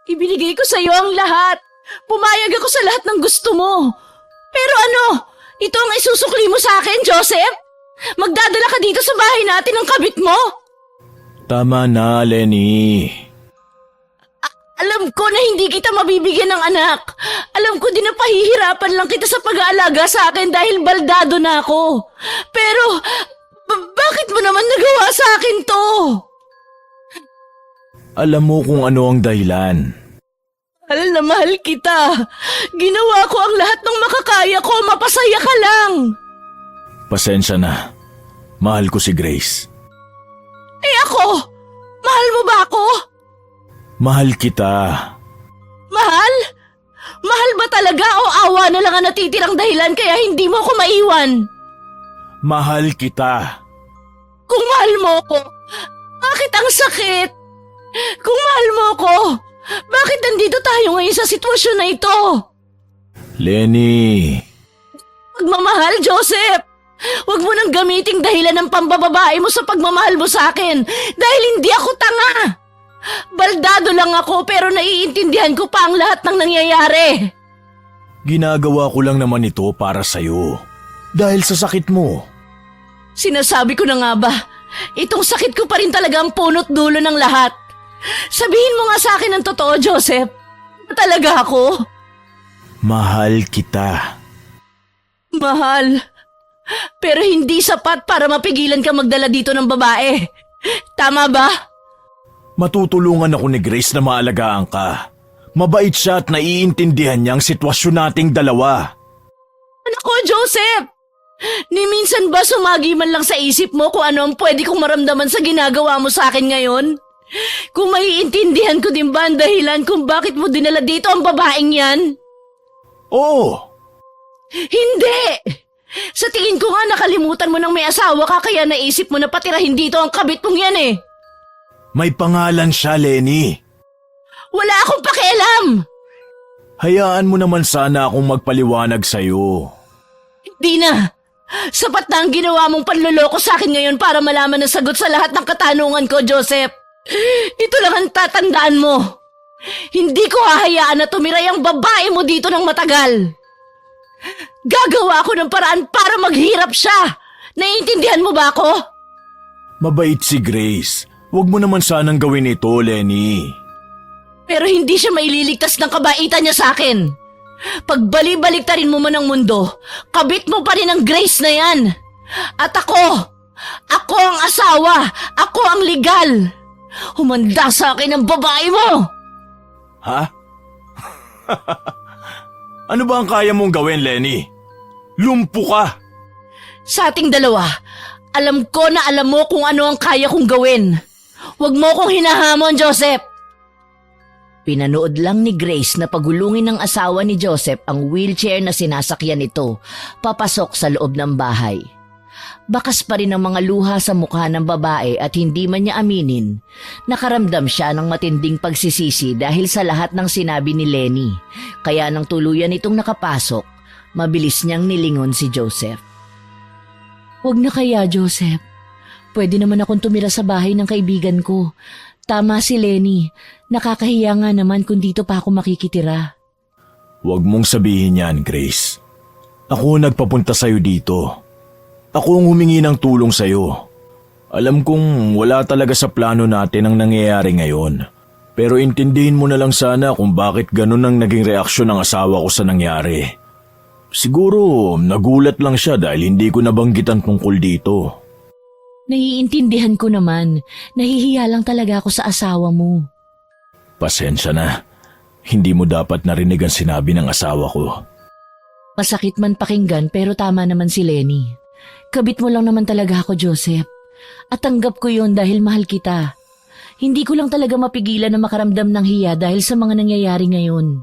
Ibinigay ko sa'yo ang lahat. Pumayag ako sa lahat ng gusto mo. Pero ano? Ito ang isusukli mo sa akin, Joseph? Magdadala ka dito sa bahay natin ng kabit mo? Tama na, Lenny. Alam ko na hindi kita mabibigyan ng anak. Alam ko din na pahihirapan lang kita sa pag-aalaga sa akin dahil baldado na ako. Pero, bakit mo naman nagawa sa akin to? Alam mo kung ano ang dahilan. Mahal na mahal kita. Ginawa ko ang lahat ng makakaya ko. Mapasaya ka lang. Pasensya na. Mahal ko si Grace. Eh ako? Mahal mo ba ako? Mahal kita. Mahal? Mahal ba talaga o awa na lang ang natitirang dahilan kaya hindi mo ako maiwan? Mahal kita. Kung mahal mo ko, bakit ang sakit? Kung mahal mo ko, bakit nandito tayo ngayon sa sitwasyon na ito? Lenny. Pagmamahal, Joseph! Huwag mo nang gamiting dahilan ng pambababae mo sa pagmamahal mo sa akin dahil hindi ako tanga! Baldado lang ako pero naiintindihan ko pa ang lahat ng nangyayari. Ginagawa ko lang naman ito para sa'yo. Dahil sa sakit mo. Sinasabi ko na nga ba, itong sakit ko pa rin talaga ang punot dulo ng lahat. Sabihin mo nga sa akin ang totoo, Joseph. Talaga ako? Mahal kita. Mahal. Pero hindi sapat para mapigilan ka magdala dito ng babae. Tama ba? Matutulungan ako ni Grace na maalagaan ka. Mabait siya at naiintindihan niya ang sitwasyon nating dalawa. Anak ko, Joseph! Ni minsan ba sumagi man lang sa isip mo kung ano ang pwede kong maramdaman sa ginagawa mo sa akin ngayon? Kung maiintindihan ko din ba ang dahilan kung bakit mo dinala dito ang babaeng yan? Oo! Hindi! Sa tingin ko nga nakalimutan mo nang may asawa ka kaya naisip mo na patirahin dito ang kabit mong yan eh. May pangalan siya, Lenny. Wala akong pakialam! Hayaan mo naman sana akong magpaliwanag sa'yo. Hindi na! Sapat na ang ginawa mong panloloko sa akin ngayon para malaman ang sagot sa lahat ng katanungan ko, Joseph. Ito lang ang tatandaan mo. Hindi ko hahayaan na tumiray ang babae mo dito ng matagal. Gagawa ako ng paraan para maghirap siya. Naiintindihan mo ba ako? Mabait si Grace. Huwag mo naman sanang gawin ito, Lenny. Pero hindi siya maililigtas ng kabaitan niya sa akin. Pagbali-baliktarin mo man ang mundo, kabit mo pa rin ang Grace na yan. At ako ang asawa, ako ang legal. Humanda sa akin ang babae mo. Ha? Ano ba ang kaya mong gawin, Lenny? Lumpo ka! Sa ating dalawa, alam ko na alam mo kung ano ang kaya kong gawin. Huwag mo kong hinahamon, Joseph. Pinanood lang ni Grace na pagulungin ng asawa ni Joseph ang wheelchair na sinasakyan nito papasok sa loob ng bahay. Bakas pa rin ang mga luha sa mukha ng babae at hindi man niya aminin. Nakaramdam siya ng matinding pagsisisi dahil sa lahat ng sinabi ni Lenny. Kaya nang tuluyan itong nakapasok, mabilis niyang nilingon si Joseph. Huwag na kaya, Joseph. Pwede naman akong tumira sa bahay ng kaibigan ko. Tama si Lenny. Nakakahiya nga naman kung dito pa ako makikitira. Huwag mong sabihin yan, Grace. Ako nagpapunta sa'yo dito. Ako ang humingi ng tulong sa'yo. Alam kong wala talaga sa plano natin ang nangyayari ngayon. Pero intindihin mo na lang sana kung bakit ganun ang naging reaksyon ng asawa ko sa nangyari. Siguro nagulat lang siya dahil hindi ko nabanggitan tungkol dito. Naiintindihan ko naman. Nahihiya lang talaga ako sa asawa mo. Pasensya na. Hindi mo dapat narinig ang sinabi ng asawa ko. Masakit man pakinggan pero tama naman si Lenny. Kabit mo lang naman talaga ako, Joseph. At tanggap ko yun dahil mahal kita. Hindi ko lang talaga mapigilan na makaramdam ng hiya dahil sa mga nangyayari ngayon.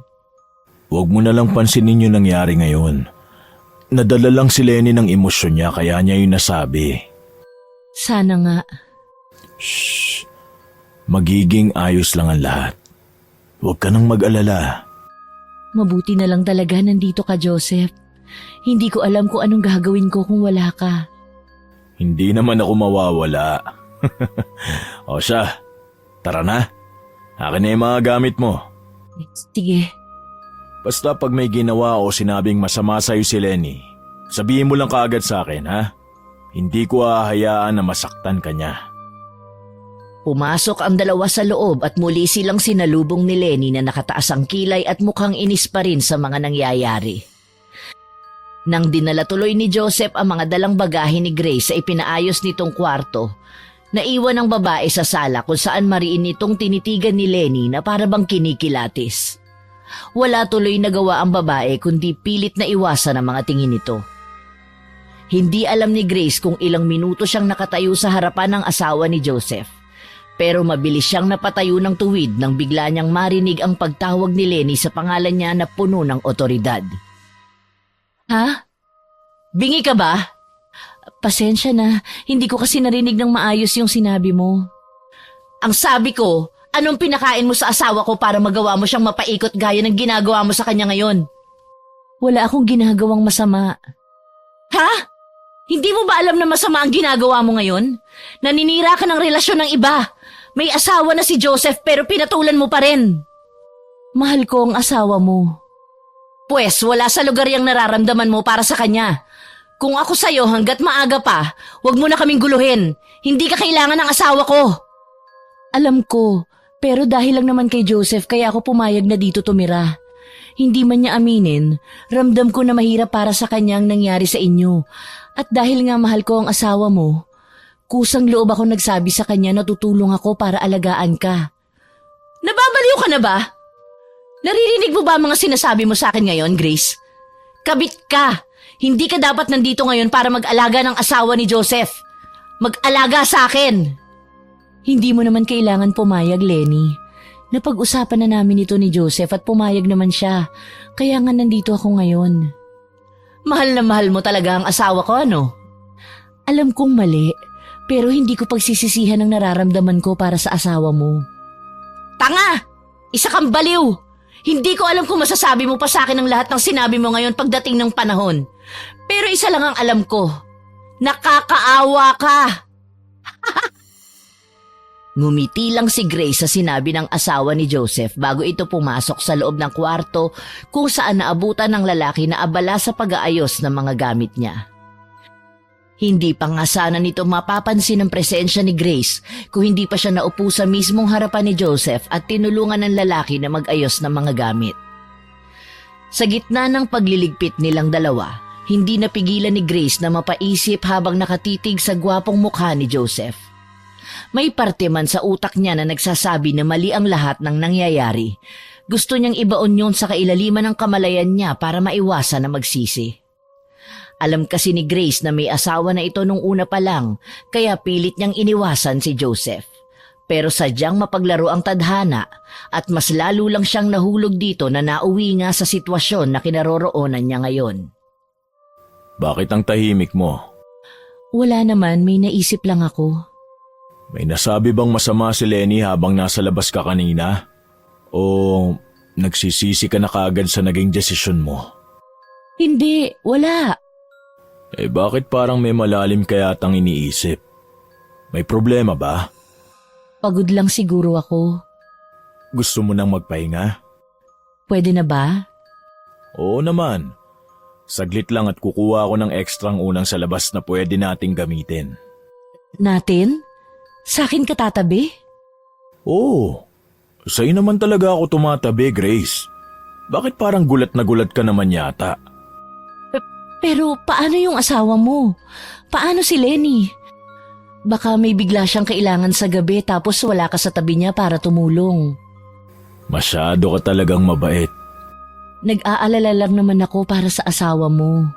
Huwag mo na lang pansinin yung nangyari ngayon. Nadala lang si Lenny ng emosyon niya kaya niya yung nasabi. Sana nga. Shh. Magiging ayos lang ang lahat. Huwag ka nang mag-alala. Mabuti na lang talaga nandito ka, Joseph. Hindi ko alam kung anong gagawin ko kung wala ka. Hindi naman ako mawawala. O siya, tara na. Akin na yung mga gamit mo. Sige. Basta pag may ginawa o sinabing masama sa'yo si Lenny, sabihin mo lang kaagad sa akin, ha? Hindi ko hahayaan na masaktan ka niya. Pumasok ang dalawa sa loob at muli silang sinalubong ni Lenny na nakataas ang kilay at mukhang inis pa rin sa mga nangyayari. Nang dinala tuloy ni Joseph ang mga dalang bagahe ni Grace sa ipinaayos nitong kwarto, naiwan ang babae sa sala kung saan mariin nitong tinitigan ni Lenny na para bang kinikilatis. Wala tuloy nagawa ang babae kundi pilit na iwasan ang mga tingin nito. Hindi alam ni Grace kung ilang minuto siyang nakatayo sa harapan ng asawa ni Joseph. Pero mabilis siyang napatayo ng tuwid nang bigla niyang marinig ang pagtawag ni Lenny sa pangalan niya na puno ng otoridad. Ha? Bingi ka ba? Pasensya na, hindi ko kasi narinig ng maayos yung sinabi mo. Ang sabi ko, anong pinakain mo sa asawa ko para magawa mo siyang mapaikot gaya ng ginagawa mo sa kanya ngayon? Wala akong ginagawang masama. Ha? Hindi mo ba alam na masama ang ginagawa mo ngayon? Naninira ka ng relasyon ng iba. May asawa na si Joseph pero pinatulan mo pa rin. Mahal ko ang asawa mo. Pwes, wala sa lugar yung nararamdaman mo para sa kanya. Kung ako sa'yo hanggat maaga pa, wag mo na kaming guluhin. Hindi ka kailangan ng asawa ko. Alam ko, pero dahil lang naman kay Joseph kaya ako pumayag na dito tumira. Hindi man niya aminin, ramdam ko na mahirap para sa kanyang nangyari sa inyo. At dahil nga mahal ko ang asawa mo, kusang loob ako nagsabi sa kanya na tutulong ako para alagaan ka. Nababaliw ka na ba? Naririnig mo ba ang mga sinasabi mo sa akin ngayon, Grace? Kabit ka! Hindi ka dapat nandito ngayon para mag-alaga ng asawa ni Joseph. Mag-alaga sa akin! Hindi mo naman kailangan pumayag, Lenny. Napag-usapan na namin ito ni Joseph at pumayag naman siya. Kaya nga nandito ako ngayon. Mahal na mahal mo talaga ang asawa ko, ano? Alam kong mali, pero hindi ko pagsisisihan ang nararamdaman ko para sa asawa mo. Tanga! Isa kang baliw! Hindi ko alam kung masasabi mo pa sa akin ang lahat ng sinabi mo ngayon pagdating ng panahon. Pero isa lang ang alam ko. Nakakaawa ka! Ngumiti lang si Grace sa sinabi ng asawa ni Joseph bago ito pumasok sa loob ng kwarto kung saan naabutan ng lalaki na abala sa pag-aayos ng mga gamit niya. Hindi pa nga sana nito mapapansin ang presensya ni Grace kung hindi pa siya naupo sa mismong harapan ni Joseph at tinulungan ng lalaki na mag-ayos ng mga gamit. Sa gitna ng pagliligpit nilang dalawa, hindi napigilan ni Grace na mapaisip habang nakatitig sa gwapong mukha ni Joseph. May parte man sa utak niya na nagsasabi na mali ang lahat ng nangyayari. Gusto niyang ibaon yun sa kailaliman ng kamalayan niya para maiwasan na magsisi. Alam kasi ni Grace na may asawa na ito nung una pa lang, kaya pilit niyang iniwasan si Joseph. Pero sadyang mapaglaro ang tadhana at mas lalo lang siyang nahulog dito na nauwi nga sa sitwasyon na kinaroroonan niya ngayon. Bakit ang tahimik mo? Wala naman, may naisip lang ako. May nasabi bang masama si Lenny habang nasa labas ka kanina? O nagsisisi ka na kaagad sa naging desisyon mo? Hindi, wala. Bakit parang may malalim kaya atang iniisip? May problema ba? Pagod lang siguro ako. Gusto mo nang magpahinga? Pwede na ba? Oo naman. Saglit lang at kukuha ako ng ekstrang unang sa labas na pwede nating gamitin. Natin? Sa akin ka tatabi? Oo. Sa'yo naman talaga ako tumatabi, Grace. Bakit parang gulat na gulat ka naman yata? Pero paano yung asawa mo? Paano si Lenny? Baka may bigla siyang kailangan sa gabi tapos wala ka sa tabi niya para tumulong. Masyado ka talagang mabait. Nag-aalala lang naman ako para sa asawa mo.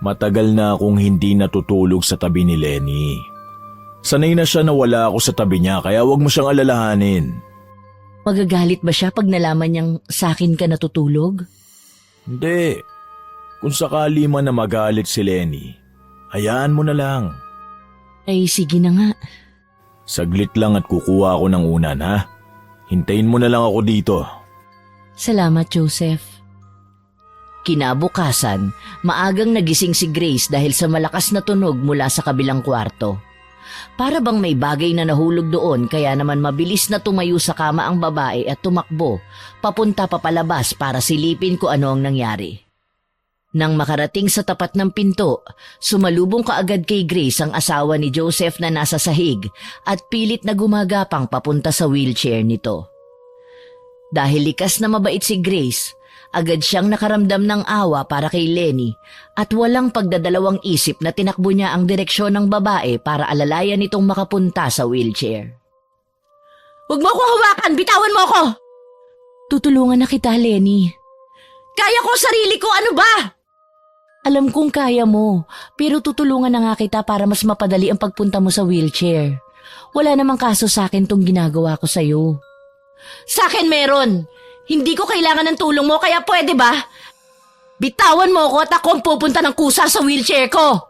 Matagal na akong hindi natutulog sa tabi ni Lenny. Sanay na siya na wala ako sa tabi niya kaya wag mo siyang alalahanin. Magagalit ba siya pag nalaman niyang sa akin ka natutulog? Hindi. Kung sakali man na magalit si Lenny, hayaan mo na lang. Ay sige na nga. Saglit lang at kukuha ako ng unan, ha? Hintayin mo na lang ako dito. Salamat, Joseph. Kinabukasan, maagang nagising si Grace dahil sa malakas na tunog mula sa kabilang kwarto. Para bang may bagay na nahulog doon kaya naman mabilis na tumayo sa kama ang babae at tumakbo, papunta papalabas para silipin kung ano ang nangyari. Nang makarating sa tapat ng pinto, sumalubong kaagad kay Grace ang asawa ni Joseph na nasa sahig at pilit na gumagapang papunta sa wheelchair nito. Dahil likas na mabait si Grace, agad siyang nakaramdam ng awa para kay Lenny at walang pagdadalawang isip na tinakbo niya ang direksyon ng babae para alalayan nitong makapunta sa wheelchair. "Huwag mo ko hawakan! Bitawan mo ako!" "Tutulungan na kita, Lenny." "Kaya ko sarili ko, ano ba?" "Alam kong kaya mo, pero tutulungan na nga kita para mas mapadali ang pagpunta mo sa wheelchair. Wala namang kaso sa akin tong ginagawa ko sa'yo." "Sa akin meron. Hindi ko kailangan ng tulong mo kaya pwede ba? Bitawan mo ako at ako ang pupunta ng kusa sa wheelchair ko."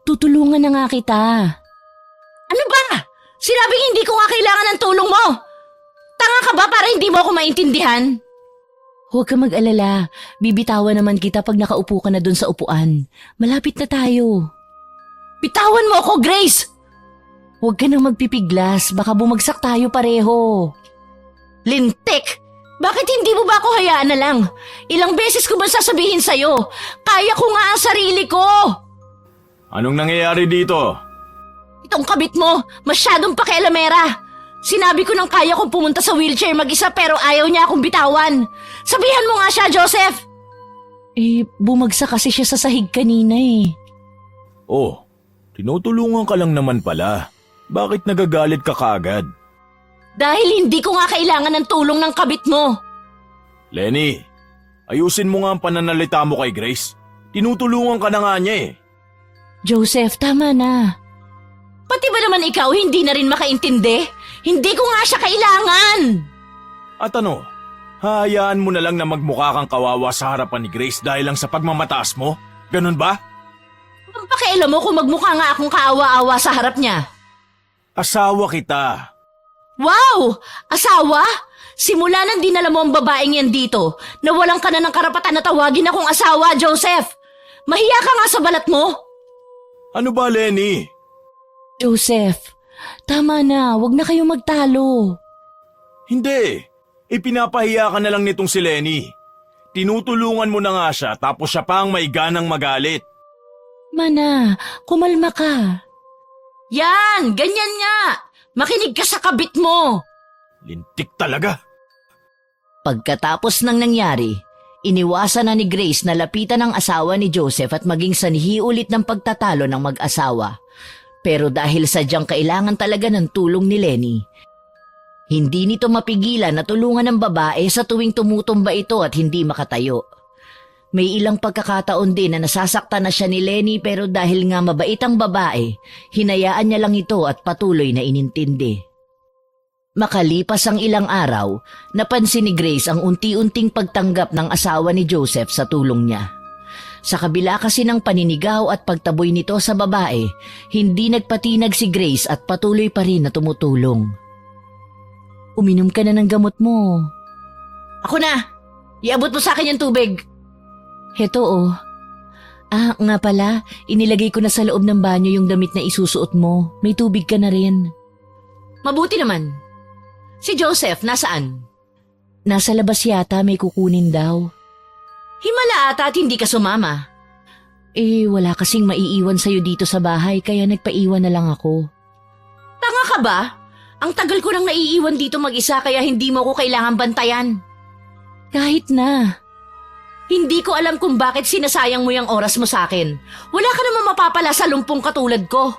"Tutulungan na nga kita." "Ano ba? Sinabing hindi ko nga kailangan ng tulong mo. Tanga ka ba para hindi mo ako maintindihan?" "Huwag ka mag-alala. Bibitawan naman kita pag nakaupo ka na dun sa upuan. Malapit na tayo." "Bitawan mo ako, Grace!" "Huwag ka nang magpipiglas. Baka bumagsak tayo pareho." "Lintik! Bakit hindi mo ba ako hayaan na lang? Ilang beses ko ba sasabihin sa'yo? Kaya ko nga ang sarili ko!" Anong nangyayari dito? "Itong kabit mo, masyadong pakialamera. Sinabi ko nang kaya kong pumunta sa wheelchair mag-isa pero ayaw niya akong bitawan. Sabihan mo nga siya, Joseph!" Bumagsak kasi siya sa sahig kanina eh." Oh, tinutulungan ka lang naman pala. Bakit nagagalit ka kaagad? "Dahil hindi ko nga kailangan ng tulong ng kabit mo." Lenny, ayusin mo nga ang pananalita mo kay Grace. Tinutulungan ka na nga niya eh. "Joseph, tama na." "Pati ba naman ikaw hindi na rin makaintindi? Hindi ko nga siya kailangan." At ano, hahayaan mo na lang na magmukha kang kawawa sa harapan ni Grace dahil lang sa pagmamataas mo? Ganun ba? Ang pakialam mo kung magmukha nga akong kaawa-awa sa harap niya. Asawa kita. "Wow! Asawa? Simula nang dinala mo ang babaeng yan dito, nawalan ka na ng karapatan na tawagin akong asawa, Joseph! Mahiya ka nga sa balat mo!" Ano ba, Lenny? "Joseph, tama na. Huwag na kayong magtalo." Hindi. Ipinapahiya ka na lang nitong si Lenny. Tinutulungan mo na nga siya tapos siya pa ang may ganang magalit. "Mana, kumalma ka." "Yan! Ganyan nga! Makinig ka sa kabit mo!" Lintik talaga. Pagkatapos ng nangyari, iniwasan na ni Grace na lapitan ang asawa ni Joseph at maging sanhi ulit ng pagtatalo ng mag-asawa. Pero dahil sadyang kailangan talaga ng tulong ni Lenny, hindi nito mapigilan na tulungan ng babae sa tuwing tumutumba ito at hindi makatayo. May ilang pagkakataon din na nasasaktan na siya ni Lenny pero dahil nga mabait ang babae, hinayaan niya lang ito at patuloy na inintindi. Makalipas ang ilang araw, napansin ni Grace ang unti-unting pagtanggap ng asawa ni Joseph sa tulong niya. Sa kabila kasi ng paninigaw at pagtaboy nito sa babae, hindi nagpatinag si Grace at patuloy pa rin na tumutulong. "Uminom ka na ng gamot mo." "Ako na! Iabot mo sa akin yung tubig." "Heto oh." Nga pala, inilagay ko na sa loob ng banyo yung damit na isusuot mo. May tubig ka na rin." "Mabuti naman. Si Joseph, nasaan?" "Nasa labas yata, may kukunin daw." "Himala ata at hindi ka sumama." Wala kasing maiiwan sa'yo dito sa bahay kaya nagpaiwan na lang ako." "Tanga ka ba? Ang tagal ko nang naiiwan dito mag-isa kaya hindi mo ko kailangan bantayan." "Kahit na." "Hindi ko alam kung bakit sinasayang mo yung oras mo sa akin. Wala ka naman mapapala sa lumpong katulad ko."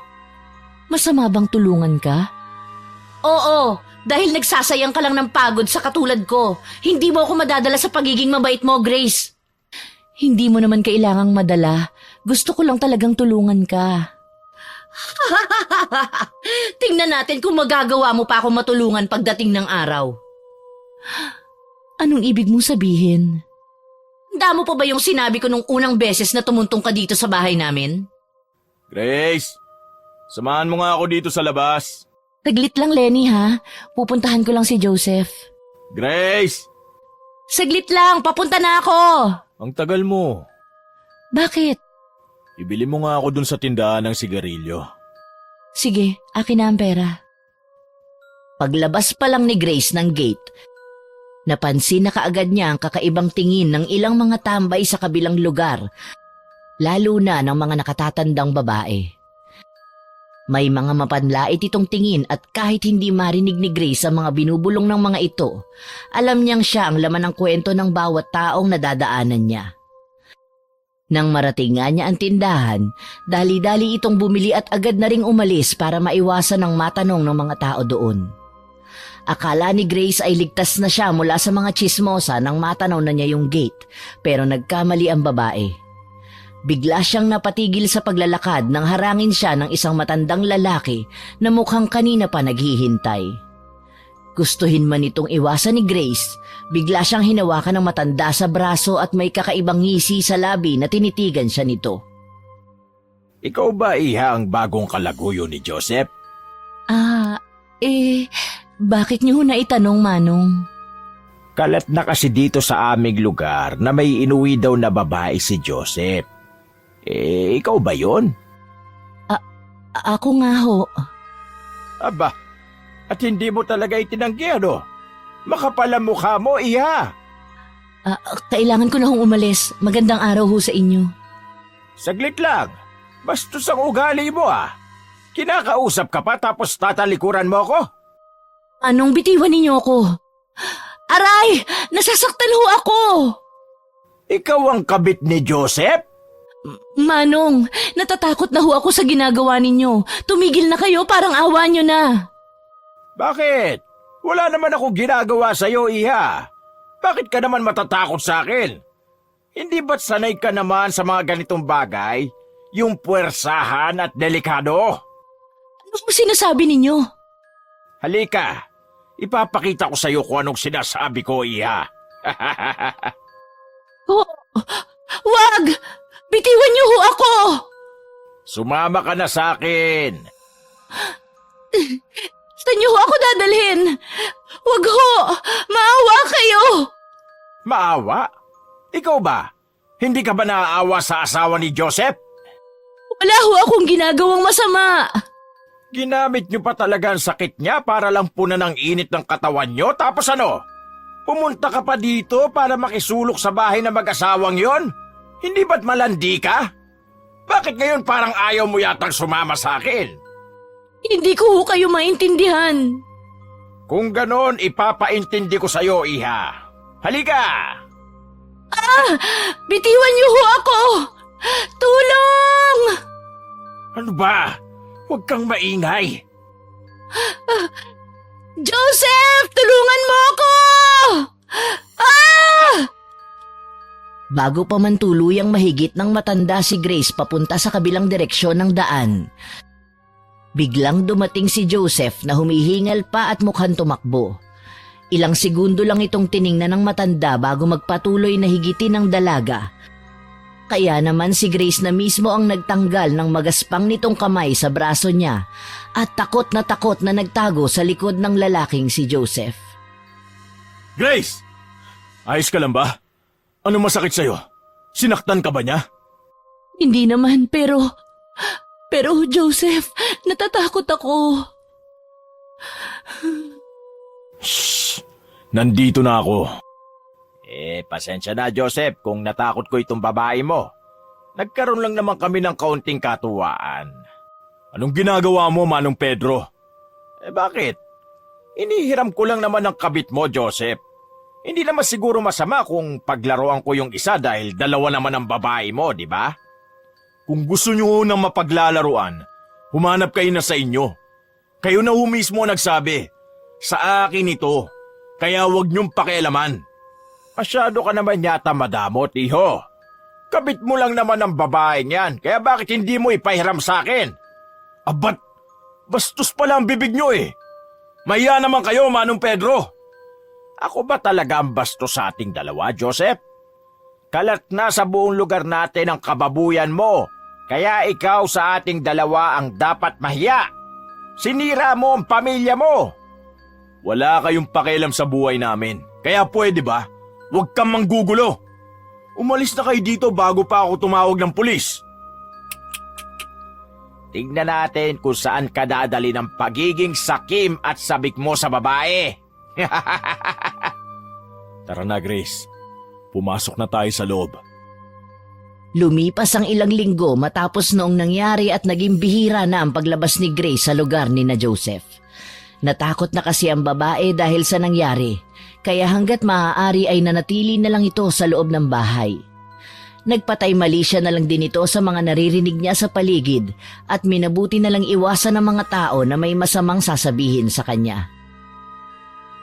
"Masama bang tulungan ka?" "Oo, dahil nagsasayang ka lang ng pagod sa katulad ko. Hindi mo ako madadala sa pagiging mabait mo, Grace." "Hindi mo naman kailangang madala. Gusto ko lang talagang tulungan ka." "Tingnan natin kung magagawa mo pa ako matulungan pagdating ng araw." "Anong ibig mong sabihin?" "Tanda mo pa ba yung sinabi ko nung unang beses na tumuntong ka dito sa bahay namin?" Grace, samahan mo nga ako dito sa labas. "Saglit lang, Lenny ha. Pupuntahan ko lang si Joseph." Grace! "Saglit lang, papunta na ako." Ang tagal mo. "Bakit?" Ibili mo nga ako dun sa tindahan ng sigarilyo. Sige, akin na ang pera. Paglabas pa lang ni Grace ng gate, napansin na kaagad niya ang kakaibang tingin ng ilang mga tambay sa kabilang lugar, lalo na ng mga nakatatandang babae. May mga mapanlait itong tingin at kahit hindi marinig ni Grace ang mga binubulong ng mga ito, alam niyang siya ang laman ng kwento ng bawat taong nadadaanan niya. Nang marating nga niya ang tindahan, dali-dali itong bumili at agad na ring umalis para maiwasan ang matanong ng mga tao doon. Akala ni Grace ay ligtas na siya mula sa mga tsismosa nang matanaw na niya yung gate, pero nagkamali ang babae. Bigla siyang napatigil sa paglalakad nang harangin siya ng isang matandang lalaki na mukhang kanina pa naghihintay. Gustuhin man itong iwasan ni Grace, bigla siyang hinawakan ng matanda sa braso at may kakaibang ngisi sa labi na tinitigan siya nito. Ikaw ba, Iha, ang bagong kalaguyo ni Joseph? Bakit niyo na itanong, Manong? Kalat na kasi dito sa aming lugar na may inuwi daw na babae si Joseph. Ikaw ba yon? Ako nga ho. Aba, at hindi mo talaga itinanggi, ano? Makapal ang mukha mo, Iha. Kailangan ko na hong umalis. Magandang araw ho sa inyo. Saglit lang. Bastos ang ugali mo, ah. Kinakausap ka pa tapos tatalikuran mo ko? Anong bitiwan ninyo ako? Aray! Nasasaktan ho ako! Ikaw ang kabit ni Joseph? Manong, natatakot na ho ako sa ginagawa ninyo. Tumigil na kayo, parang awa nyo na. Bakit? Wala naman akong ginagawa sa'yo, Iha. Bakit ka naman matatakot sa akin? Hindi ba't sanay ka naman sa mga ganitong bagay? Yung puwersahan at delikado? Ano po sinasabi ninyo? Halika, ipapakita ko sa'yo kung anong sinasabi ko, Iha. Wag! Bitiwan niyo ho ako! Sumama ka na sa akin. Saan niyo ho ako dadalhin? Wag ho! Maawa kayo! Maawa? Ikaw ba? Hindi ka ba naaawa sa asawa ni Joseph? Wala ho akong ginagawang masama. Ginamit niyo pa talaga ang sakit niya para lang punan ang init ng katawan niyo, tapos ano? Pumunta ka pa dito para makisulok sa bahay na mag-asawang yon? Hindi ba't malandi ka? Bakit ngayon parang ayaw mo yatang sumama sa akin? Hindi ko ho kayo maintindihan. Kung ganon, ipapaintindi ko sa'yo, Iha. Halika! Bitiwan niyo ho ako! Tulong! Ano ba? Huwag kang maingay. Joseph! Tulungan mo ako! Bago pa man tuluyang mahigit ng matanda si Grace papunta sa kabilang direksyon ng daan, biglang dumating si Joseph na humihingal pa at mukhang tumakbo. Ilang segundo lang itong tiningnan ng matanda bago magpatuloy na higitin ng dalaga. Kaya naman si Grace na mismo ang nagtanggal ng magaspang nitong kamay sa braso niya at takot na nagtago sa likod ng lalaking si Joseph. Grace! Ayos ka lang ba? Ano masakit sa'yo? Sinaktan ka ba niya? Hindi naman, pero Joseph, natatakot ako. Shh! Nandito na ako. Pasensya na, Joseph, kung natakot ko itong babae mo. Nagkaroon lang naman kami ng kaunting katuwaan. Anong ginagawa mo, Manong Pedro? Bakit? Inihiram ko lang naman ang kabit mo, Joseph. Hindi naman siguro masama kung paglaruan ko yung isa dahil dalawa naman ang babae mo, di ba? Kung gusto nyo nang mapaglalaruan, humanap kayo na sa inyo. Kayo na mismo nagsabi, sa akin ito, kaya huwag nyong pakialaman. Masyado ka naman yata madamot, iho. Kabit mo lang naman ang babae niyan, kaya bakit hindi mo ipahiram sa akin? Abat, bastos pala ang bibig nyo eh. Mahiya naman kayo, Manong Pedro. Ako ba talaga ang bastos sa ating dalawa, Joseph? Kalat na sa buong lugar natin ang kababuyan mo, kaya ikaw sa ating dalawa ang dapat mahiya. Sinira mo ang pamilya mo. Wala kayong pakialam sa buhay namin, kaya pwede ba? Huwag kang manggugulo. Umalis na kayo dito bago pa ako tumawag ng pulis. Tingnan natin kung saan ka dadali ng pagiging sakim at sabik mo sa babae. Tara na, Grace. Pumasok na tayo sa loob. Lumipas ang ilang linggo matapos noong nangyari at naging bihira na ang paglabas ni Grace sa lugar ni na Joseph. Natakot na kasi ang babae dahil sa nangyari, kaya hanggat maaari ay nanatili na lang ito sa loob ng bahay. Nagpatay mali siya na lang din ito sa mga naririnig niya sa paligid at minabuti na lang iwasan ng mga tao na may masamang sasabihin sa kanya.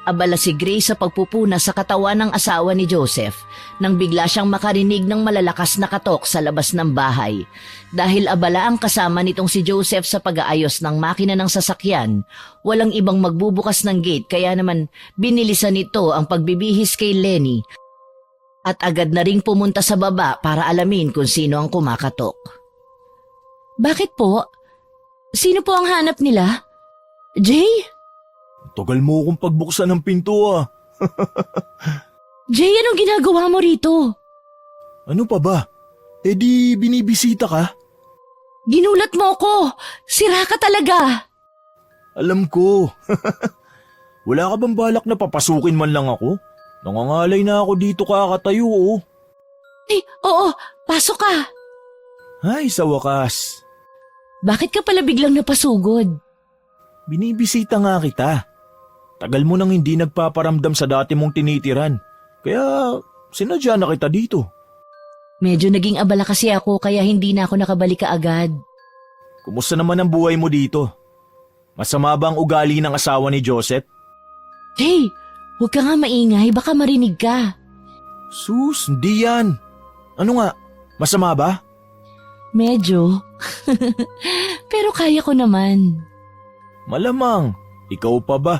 Abala si Grace sa pagpupuna sa katawan ng asawa ni Joseph nang bigla siyang makarinig ng malalakas na katok sa labas ng bahay. Dahil abala ang kasama nitong si Joseph sa pag-aayos ng makina ng sasakyan, walang ibang magbubukas ng gate kaya naman binilisan nito ang pagbibihis kay Lenny at agad na ring pumunta sa baba para alamin kung sino ang kumakatok. Bakit po? Sino po ang hanap nila? Jay? Tagal mo akong pagbuksan ng pinto ah. Jay, anong ginagawa mo rito? Ano pa ba? Eh di binibisita ka? Ginulat mo ko! Sira ka talaga! Alam ko. Wala ka bang balak na papasukin man lang ako? Nangangalay na ako dito kakatayo oh. Eh, oo, pasok ka! Ay, sa wakas. Bakit ka pala biglang napasugod? Binibisita nga kita. Tagal mo nang hindi nagpaparamdam sa dati mong tinitiran. Kaya sinadya na kita dito. Medyo naging abala kasi ako kaya hindi na ako nakabalik kaagad. Kumusta naman ang buhay mo dito? Masama ba ang ugali ng asawa ni Joseph? Jay, huwag ka nga maingay, baka marinig ka. Sus, hindi yan. Ano nga, masama ba? Medyo. Pero kaya ko naman. Malamang, ikaw pa ba?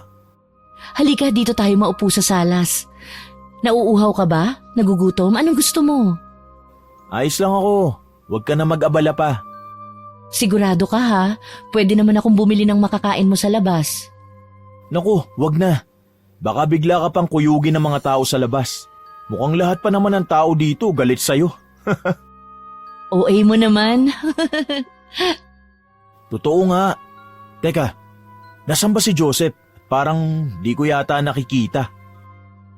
Halika, dito tayo maupo sa salas. Nauuhaw ka ba? Nagugutom? Anong gusto mo? Ayos lang ako. Huwag ka na mag-abala pa. Sigurado ka ha? Pwede naman akong bumili ng makakain mo sa labas. Naku, wag na. Baka bigla ka pang kuyugin ng mga tao sa labas. Mukhang lahat pa naman ng tao dito galit sa'yo. OA mo naman. Totoo nga. Teka, nasan ba si Joseph? Parang di ko yata nakikita.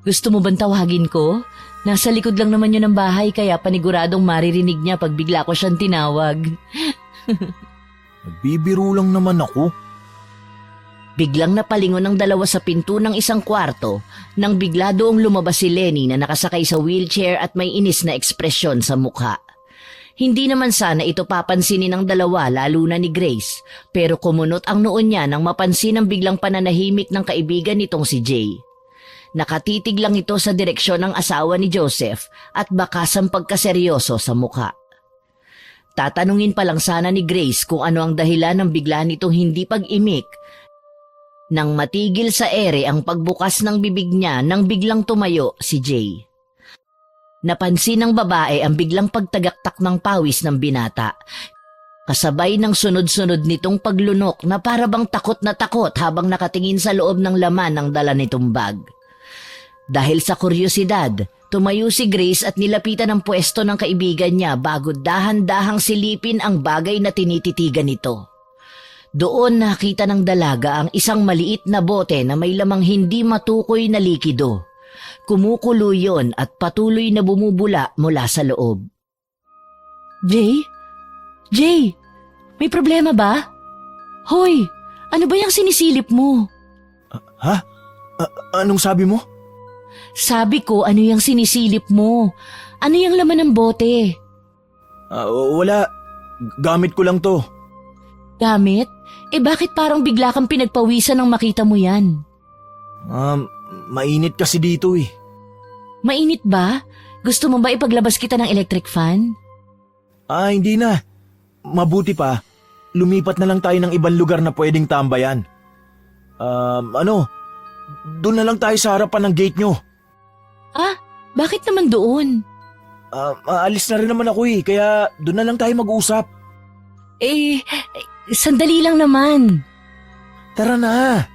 Gusto mo bang tawagin ko? Nasa likod lang naman yun ng bahay kaya paniguradong maririnig niya pag bigla ko siyang tinawag. Nagbibiro lang naman ako. Biglang napalingon ang dalawa sa pinto ng isang kwarto nang bigla doong lumabas si Lenny na nakasakay sa wheelchair at may inis na ekspresyon sa mukha. Hindi naman sana ito papansinin ng dalawa lalo na ni Grace, pero kumunot ang noon niya nang mapansin ang biglang pananahimik ng kaibigan nitong si Jay. Nakatitig lang ito sa direksyon ng asawa ni Joseph at bakasang pagkaseryoso sa mukha. Tatanungin pa lang sana ni Grace kung ano ang dahilan ng bigla nitong hindi pag-imik nang matigil sa ere ang pagbukas ng bibig niya nang biglang tumayo si Jay. Napansin ng babae ang biglang pagtagaktak ng pawis ng binata, kasabay ng sunod-sunod nitong paglunok na para bang takot na takot habang nakatingin sa loob ng laman ng dala nitong bag. Dahil sa kuryosidad, tumayo si Grace at nilapitan ang pwesto ng kaibigan niya bago dahan-dahang silipin ang bagay na tinititigan nito. Doon nakita ng dalaga ang isang maliit na bote na may lamang hindi matukoy na likido. Kumukulo yon at patuloy na bumubula mula sa loob. Jay? Jay, may problema ba? Hoy, ano ba yung sinisilip mo? Ha? Anong sabi mo? Sabi ko, ano yung sinisilip mo? Ano yung laman ng bote? Wala. Gamit ko lang to. Gamit? Eh bakit parang bigla kang pinagpawisan nang makita mo yan? Mainit kasi dito eh. Mainit ba? Gusto mo ba ipaglabas kita ng electric fan? Hindi na. Mabuti pa. Lumipat na lang tayo ng ibang lugar na pwedeng tambayan. Doon na lang tayo sa harapan ng gate nyo. Bakit naman doon? Aalis na rin naman ako eh, kaya doon na lang tayo mag-usap. Sandali lang naman. Tara na.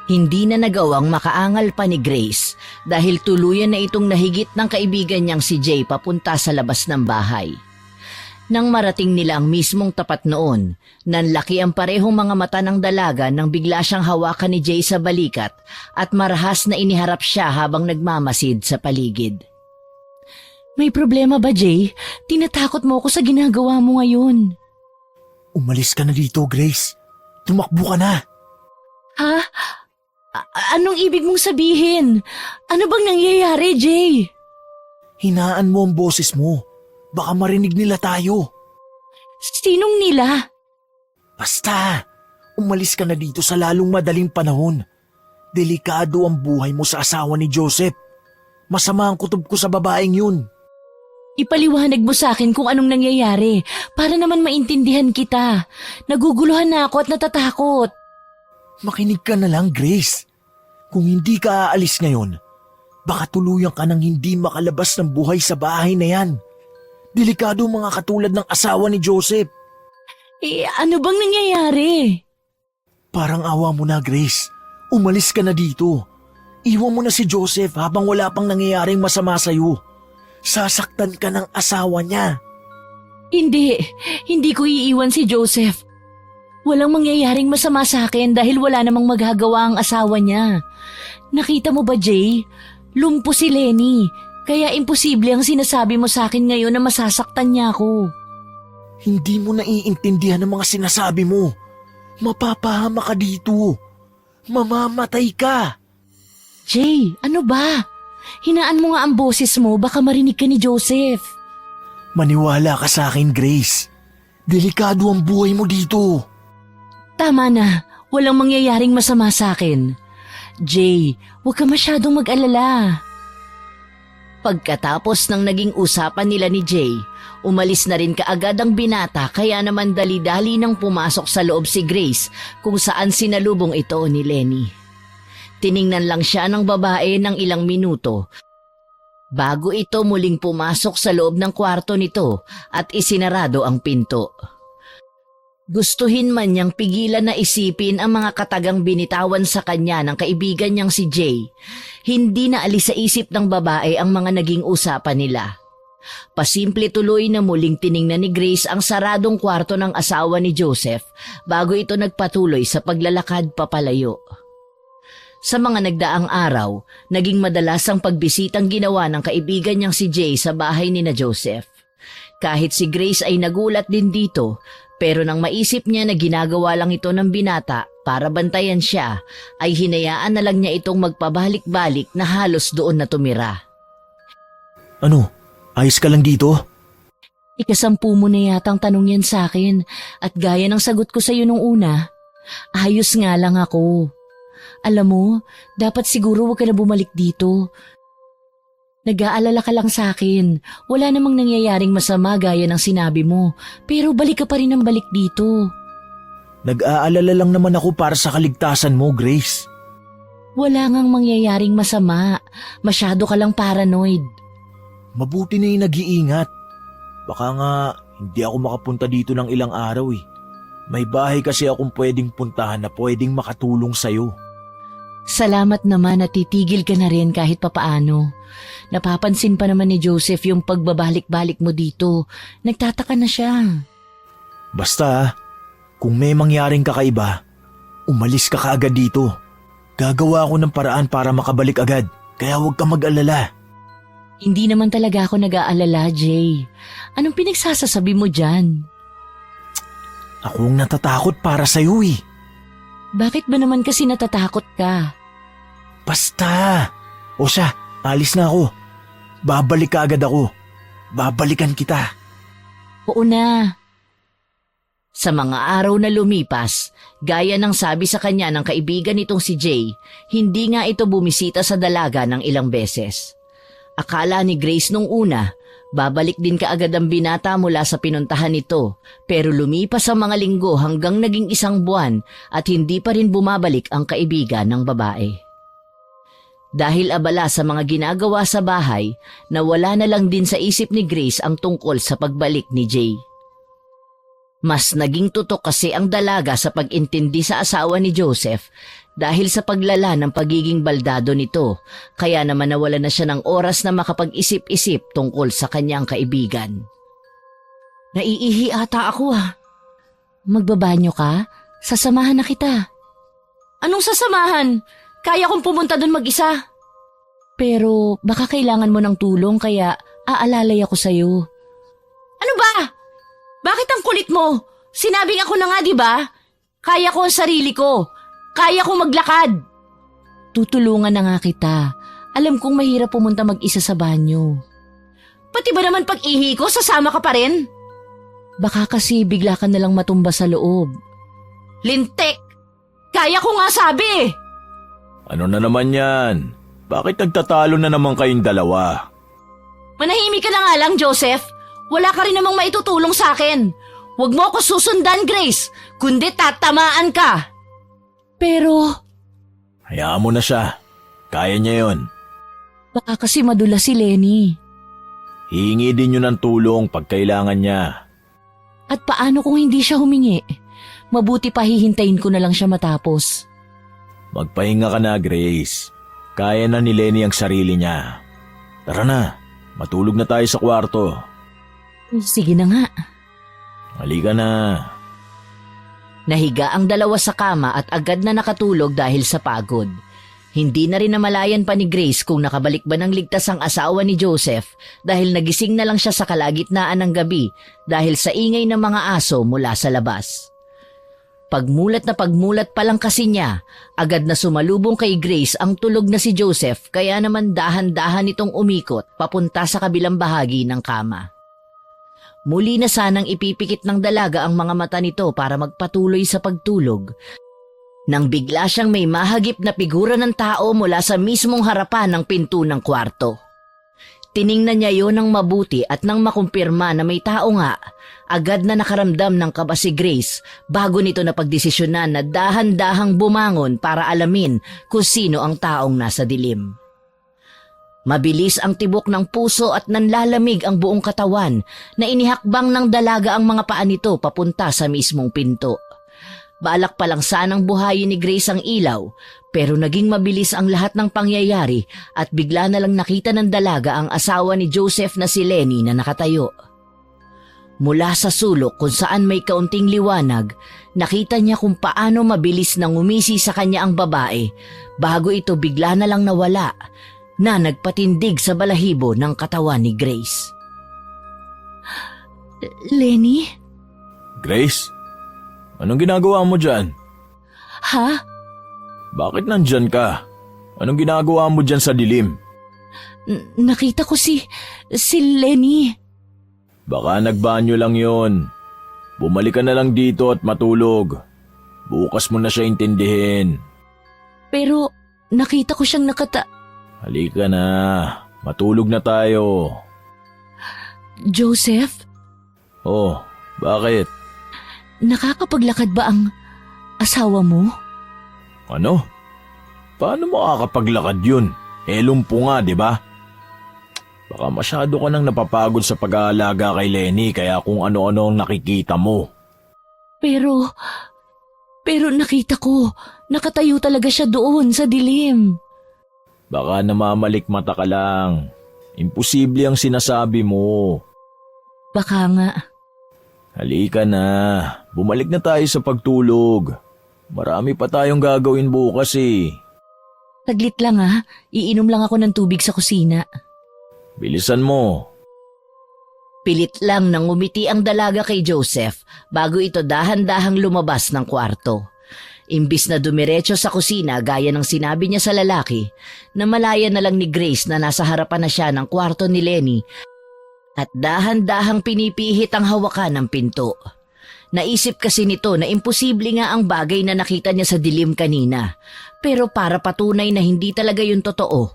Hindi na nagawang makaangal pa ni Grace dahil tuluyan na itong nahigit ng kaibigan niyang si Jay papunta sa labas ng bahay. Nang marating nila ang mismong tapat noon, nanlaki ang parehong mga mata ng dalaga nang bigla siyang hawakan ni Jay sa balikat at marahas na iniharap siya habang nagmamasid sa paligid. May problema ba, Jay? Tinatakot mo ako sa ginagawa mo ngayon. Umalis ka na dito, Grace. Tumakbo ka na. Ha? Anong ibig mong sabihin? Ano bang nangyayari, Jay? Hinaan mo ang boses mo. Baka marinig nila tayo. Sinong nila? Basta, umalis ka na dito sa lalong madaling panahon. Delikado ang buhay mo sa asawa ni Joseph. Masama ang kutob ko sa babaeng yun. Ipaliwanag mo sa akin kung anong nangyayari para naman maintindihan kita. Naguguluhan na ako at natatakot. Makinig ka na lang, Grace. Kung hindi ka aalis ngayon, baka tuluyan ka nang hindi makalabas ng buhay sa bahay na yan. Delikado mga katulad ng asawa ni Joseph. Ano bang nangyayari? Parang awa mo na, Grace. Umalis ka na dito. Iwan mo na si Joseph habang wala pang nangyayaring masama sa'yo. Sasaktan ka ng asawa niya. Hindi ko iiwan si Joseph. Walang mangyayaring masama sa akin dahil wala namang magagawa ang asawa niya. Nakita mo ba, Jay? Lumpo si Lenny. Kaya imposible ang sinasabi mo sa akin ngayon na masasaktan niya ako. Hindi mo naiintindihan ang mga sinasabi mo. Mapapahama ka dito. Mamamatay ka. Jay, ano ba? Hinaan mo nga ang boses mo, baka marinig ka ni Joseph. Maniwala ka sa akin, Grace. Delikado ang buhay mo dito. Tama na, walang mangyayaring masama sa akin. Jay, huwag ka masyadong mag-alala. Pagkatapos ng naging usapan nila ni Jay, umalis na rin kaagad ang binata kaya naman dali-dali nang pumasok sa loob si Grace kung saan sinalubong ito ni Lenny. Tiningnan lang siya ng babae ng ilang minuto bago ito muling pumasok sa loob ng kwarto nito at isinarado ang pinto. Gustuhin man niyang pigilan na isipin ang mga katagang binitawan sa kanya ng kaibigan niyang si Jay, hindi na alis sa isip ng babae ang mga naging usapan nila. Pasimple tuloy na muling tiningnan ni Grace ang saradong kwarto ng asawa ni Joseph bago ito nagpatuloy sa paglalakad papalayo. Sa mga nagdaang araw, naging madalas ang pagbisitang ginawa ng kaibigan niyang si Jay sa bahay ni na Joseph. Kahit si Grace ay nagulat din dito, pero nang maisip niya na ginagawa lang ito ng binata para bantayan siya, ay hinayaan na lang niya itong magpabalik-balik na halos doon na tumira. Ano? Ayos ka lang dito? Ikasampu mo na yatang tanong yan sa akin at gaya ng sagot ko sa iyo nung una, ayos nga lang ako. Alam mo, dapat siguro huwag ka na bumalik dito. Nag-aalala ka lang sa akin. Wala namang nangyayaring masama gaya ng sinabi mo. Pero balik ka pa rin ng balik dito. Nag-aalala lang naman ako para sa kaligtasan mo, Grace. Wala ngang mangyayaring masama. Masyado ka lang paranoid. Mabuti na yung nag-iingat. Baka nga hindi ako makapunta dito ng ilang araw eh. May bahay kasi akong pwedeng puntahan na pwedeng makatulong sa'yo. Salamat naman at titigil ka na rin kahit papaano. Napapansin pa naman ni Joseph yung pagbabalik-balik mo dito. Nagtataka na siya. Basta, kung may mangyaring kakaiba, umalis ka kaagad dito. Gagawa ako ng paraan para makabalik agad, kaya huwag ka mag-alala. Hindi naman talaga ako nag-aalala, Jay. Anong pinagsasasabi mo dyan? Akong natatakot para sa'yo eh. Bakit ba naman kasi natatakot ka? Basta! O siya, alis na ako. Babalik ka agad ako. Babalikan kita. Oo na. Sa mga araw na lumipas, gaya ng sabi sa kanya ng kaibigan nitong si Jay, hindi nga ito bumisita sa dalaga ng ilang beses. Akala ni Grace nung una, babalik din kaagad ang binata mula sa pinuntahan nito, pero lumipas ang mga linggo hanggang naging 1 buwan at hindi pa rin bumabalik ang kaibigan ng babae. Dahil abala sa mga ginagawa sa bahay, nawala na lang din sa isip ni Grace ang tungkol sa pagbalik ni Jay. Mas naging tutok kasi ang dalaga sa pag-intindi sa asawa ni Joseph dahil sa paglala ng pagiging baldado nito, kaya naman nawala na siya ng oras na makapag-isip-isip tungkol sa kanyang kaibigan. Naiihi ata ako ah. Magbabanyo ka? Sasamahan na kita. Anong sasamahan? Kaya kong pumunta doon mag-isa. Pero baka kailangan mo ng tulong kaya aalalay ako sa'yo. Ano ba? Bakit ang kulit mo? Sinabing ako na nga, di ba? Kaya ko ang sarili ko. Kaya ko maglakad. Tutulungan na nga kita. Alam kong mahirap pumunta mag-isa sa banyo. Pati ba naman pag-ihi ko, sasama ka pa rin? Baka kasi bigla ka nalang matumba sa loob. Lintik! Kaya ko nga sabi! Ano na naman yan? Bakit nagtatalo na naman kayong dalawa? Manahimik ka na nga lang, Joseph. Wala ka rin namang maitutulong sa akin. Huwag mo ako susundan, Grace, kundi tatamaan ka. Pero... Hayaan mo na siya. Kaya niya yon. Baka kasi madula si Lenny. Hihingi din yun ng tulong pag kailangan niya. At paano kung hindi siya humingi? Mabuti pa hihintayin ko na lang siya matapos. Magpahinga ka na, Grace. Kaya na ni Lenny ang sarili niya. Tara na, matulog na tayo sa kwarto. Sige na nga. Halika na. Nahiga ang dalawa sa kama at agad na nakatulog dahil sa pagod. Hindi na rin namalayan pa ni Grace kung nakabalik ba ng ligtas ang asawa ni Joseph dahil nagising na lang siya sa kalagitnaan ng gabi dahil sa ingay ng mga aso mula sa labas. Pagmulat pa lang kasi niya, agad na sumalubong kay Grace ang tulog na si Joseph kaya naman dahan-dahan itong umikot papunta sa kabilang bahagi ng kama. Muli na sanang ipipikit ng dalaga ang mga mata nito para magpatuloy sa pagtulog, nang bigla siyang may mahagip na figura ng tao mula sa mismong harapan ng pinto ng kwarto. Tiningnan niya yon ng mabuti at nang makumpirma na may tao nga, agad na nakaramdam ng kaba si Grace bago nito napagdesisyonan na dahan-dahang bumangon para alamin kung sino ang taong nasa dilim. Mabilis ang tibok ng puso at nanlalamig ang buong katawan na inihakbang ng dalaga ang mga paa nito papunta sa mismong pinto. Balak pa lang sanang buhayin ni Grace ang ilaw, pero naging mabilis ang lahat ng pangyayari at bigla na lang nakita ng dalaga ang asawa ni Joseph na si Lenny na nakatayo. Mula sa sulok kung saan may kaunting liwanag, nakita niya kung paano mabilis nang umisi sa kanya ang babae bago ito bigla na lang nawala na nagpatindig sa balahibo ng katawan ni Grace. Lenny? Grace? Anong ginagawa mo dyan? Ha? Bakit nandyan ka? Anong ginagawa mo dyan sa dilim? Nakita ko si Lenny. Baka nagbanyo lang yon. Bumalik ka na lang dito at matulog. Bukas mo na siya intindihin. Pero nakita ko siyang Halika na. Matulog na tayo. Joseph? Oh, bakit? Nakakapaglakad ba ang asawa mo? Ano? Paano makakapaglakad yun? Lumpo nga, di ba? Baka masyado ka nang napapagod sa pag-aalaga kay Lenny kaya kung ano-ano ang nakikita mo. Pero nakita ko, nakatayo talaga siya doon sa dilim. Baka namamalik mata ka lang. Imposible ang sinasabi mo. Baka nga. Halika na. Bumalik na tayo sa pagtulog. Marami pa tayong gagawin bukas eh. Saglit lang ha, iinom lang ako ng tubig sa kusina. Bilisan mo. Pilit lang nang ngumiti ang dalaga kay Joseph bago ito dahan-dahang lumabas ng kwarto. Imbis na dumiretso sa kusina gaya ng sinabi niya sa lalaki, namalaya na lang ni Grace na nasa harapan na siya ng kwarto ni Lenny at dahan-dahang pinipihit ang hawakan ng pinto. Naisip kasi nito na imposible nga ang bagay na nakita niya sa dilim kanina, pero para patunay na hindi talaga yun totoo.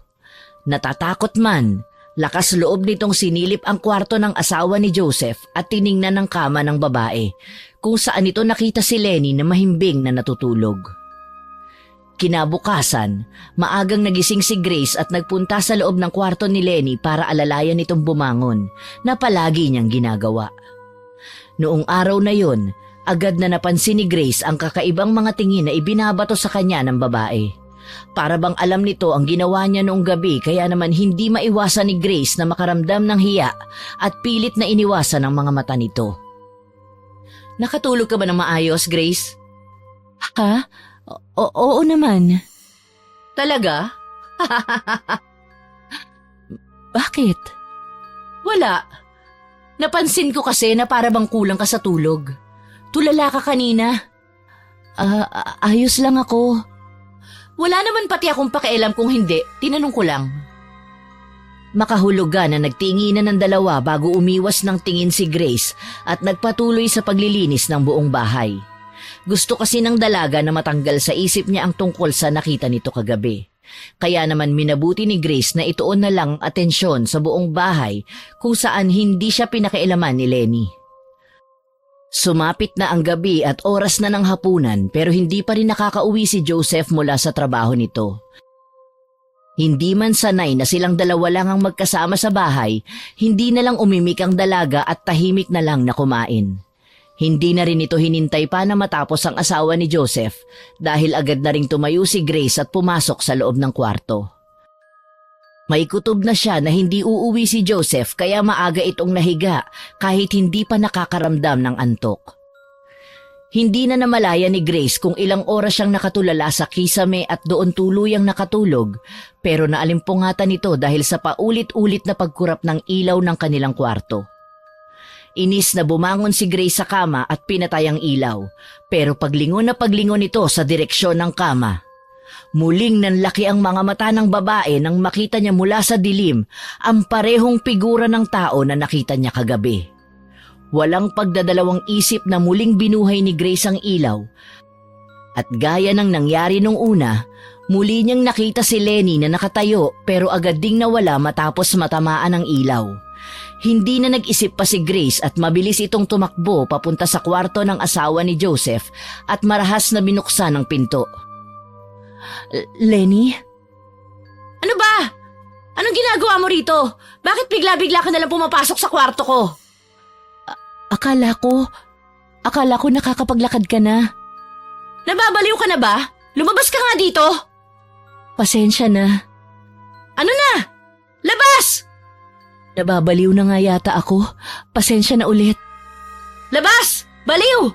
Natatakot man, lakas loob nitong sinilip ang kwarto ng asawa ni Joseph at tiningnan ng kama ng babae, kung saan ito nakita si Lenny na mahimbing na natutulog. Kinabukasan, maagang nagising si Grace at nagpunta sa loob ng kwarto ni Lenny para alalayan itong bumangon, na palagi niyang ginagawa. Noong araw na yon, agad na napansin ni Grace ang kakaibang mga tingin na ibinabato sa kanya ng babae. Para bang alam nito ang ginawa niya noong gabi kaya naman hindi maiwasan ni Grace na makaramdam ng hiya at pilit na iniwasan ang mga mata nito. Nakatulog ka ba ng maayos, Grace? Ha? Oo naman. Talaga? Bakit? Wala. Napansin ko kasi na para bang kulang ka sa tulog. Tulala ka kanina. Ayos lang ako. Wala naman pati akong pakialam kung hindi. Tinanong ko lang. Makahulugan na nagtinginan ng dalawa bago umiwas ng tingin si Grace at nagpatuloy sa paglilinis ng buong bahay. Gusto kasi ng dalaga na matanggal sa isip niya ang tungkol sa nakita nito kagabi. Kaya naman minabuti ni Grace na ituon na lang atensyon sa buong bahay kung saan hindi siya pinakialaman ni Lenny. Sumapit na ang gabi at oras na ng hapunan pero hindi pa rin nakakauwi si Joseph mula sa trabaho nito. Hindi man sanay na silang dalawa lang ang magkasama sa bahay, hindi na lang umimik ang dalaga at tahimik na lang na kumain. Hindi na rin ito hinintay pa na matapos ang asawa ni Joseph dahil agad na ring tumayo si Grace at pumasok sa loob ng kwarto. May kutob na siya na hindi uuwi si Joseph kaya maaga itong nahiga kahit hindi pa nakakaramdam ng antok. Hindi na namalaya ni Grace kung ilang oras siyang nakatulala sa kisame at doon tuluyang nakatulog pero naalimpungatan ito dahil sa paulit-ulit na pagkurap ng ilaw ng kanilang kwarto. Inis na bumangon si Grace sa kama at pinatay ang ilaw pero paglingon ito sa direksyon ng kama. Muling nanlaki ang mga mata ng babae nang makita niya mula sa dilim ang parehong figura ng tao na nakita niya kagabi. Walang pagdadalawang isip na muling binuhay ni Grace ang ilaw. At gaya ng nangyari nung una, muli niyang nakita si Lenny na nakatayo pero agad ding nawala matapos matamaan ng ilaw. Hindi na nag-isip pa si Grace at mabilis itong tumakbo papunta sa kwarto ng asawa ni Joseph at marahas na binuksan ang pinto. Lenny? Ano ba? Anong ginagawa mo rito? Bakit bigla-bigla ka nalang pumapasok sa kwarto ko? Akala ko nakakapaglakad ka na. Nababaliw ka na ba? Lumabas ka nga dito. Pasensya na. Ano na? Labas! Nababaliw na nga yata ako. Pasensya na ulit. Labas! Baliw!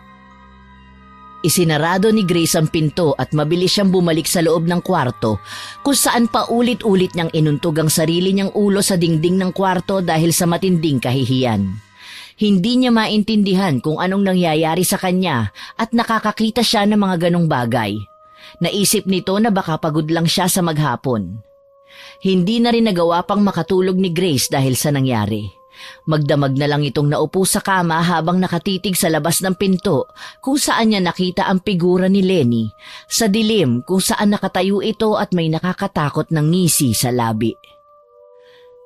Isinarado ni Grace ang pinto at mabilis siyang bumalik sa loob ng kwarto kung saan paulit-ulit niyang inuntog ang sarili niyang ulo sa dingding ng kwarto dahil sa matinding kahihiyan. Hindi niya maintindihan kung anong nangyayari sa kanya at nakakakita siya ng mga ganong bagay. Naisip nito na baka pagod lang siya sa maghapon. Hindi na rin nagawa pang makatulog ni Grace dahil sa nangyari. Magdamag na lang itong naupo sa kama habang nakatitig sa labas ng pinto kung saan niya nakita ang figura ni Lenny sa dilim kung saan nakatayo ito at may nakakatakot ng ngisi sa labi.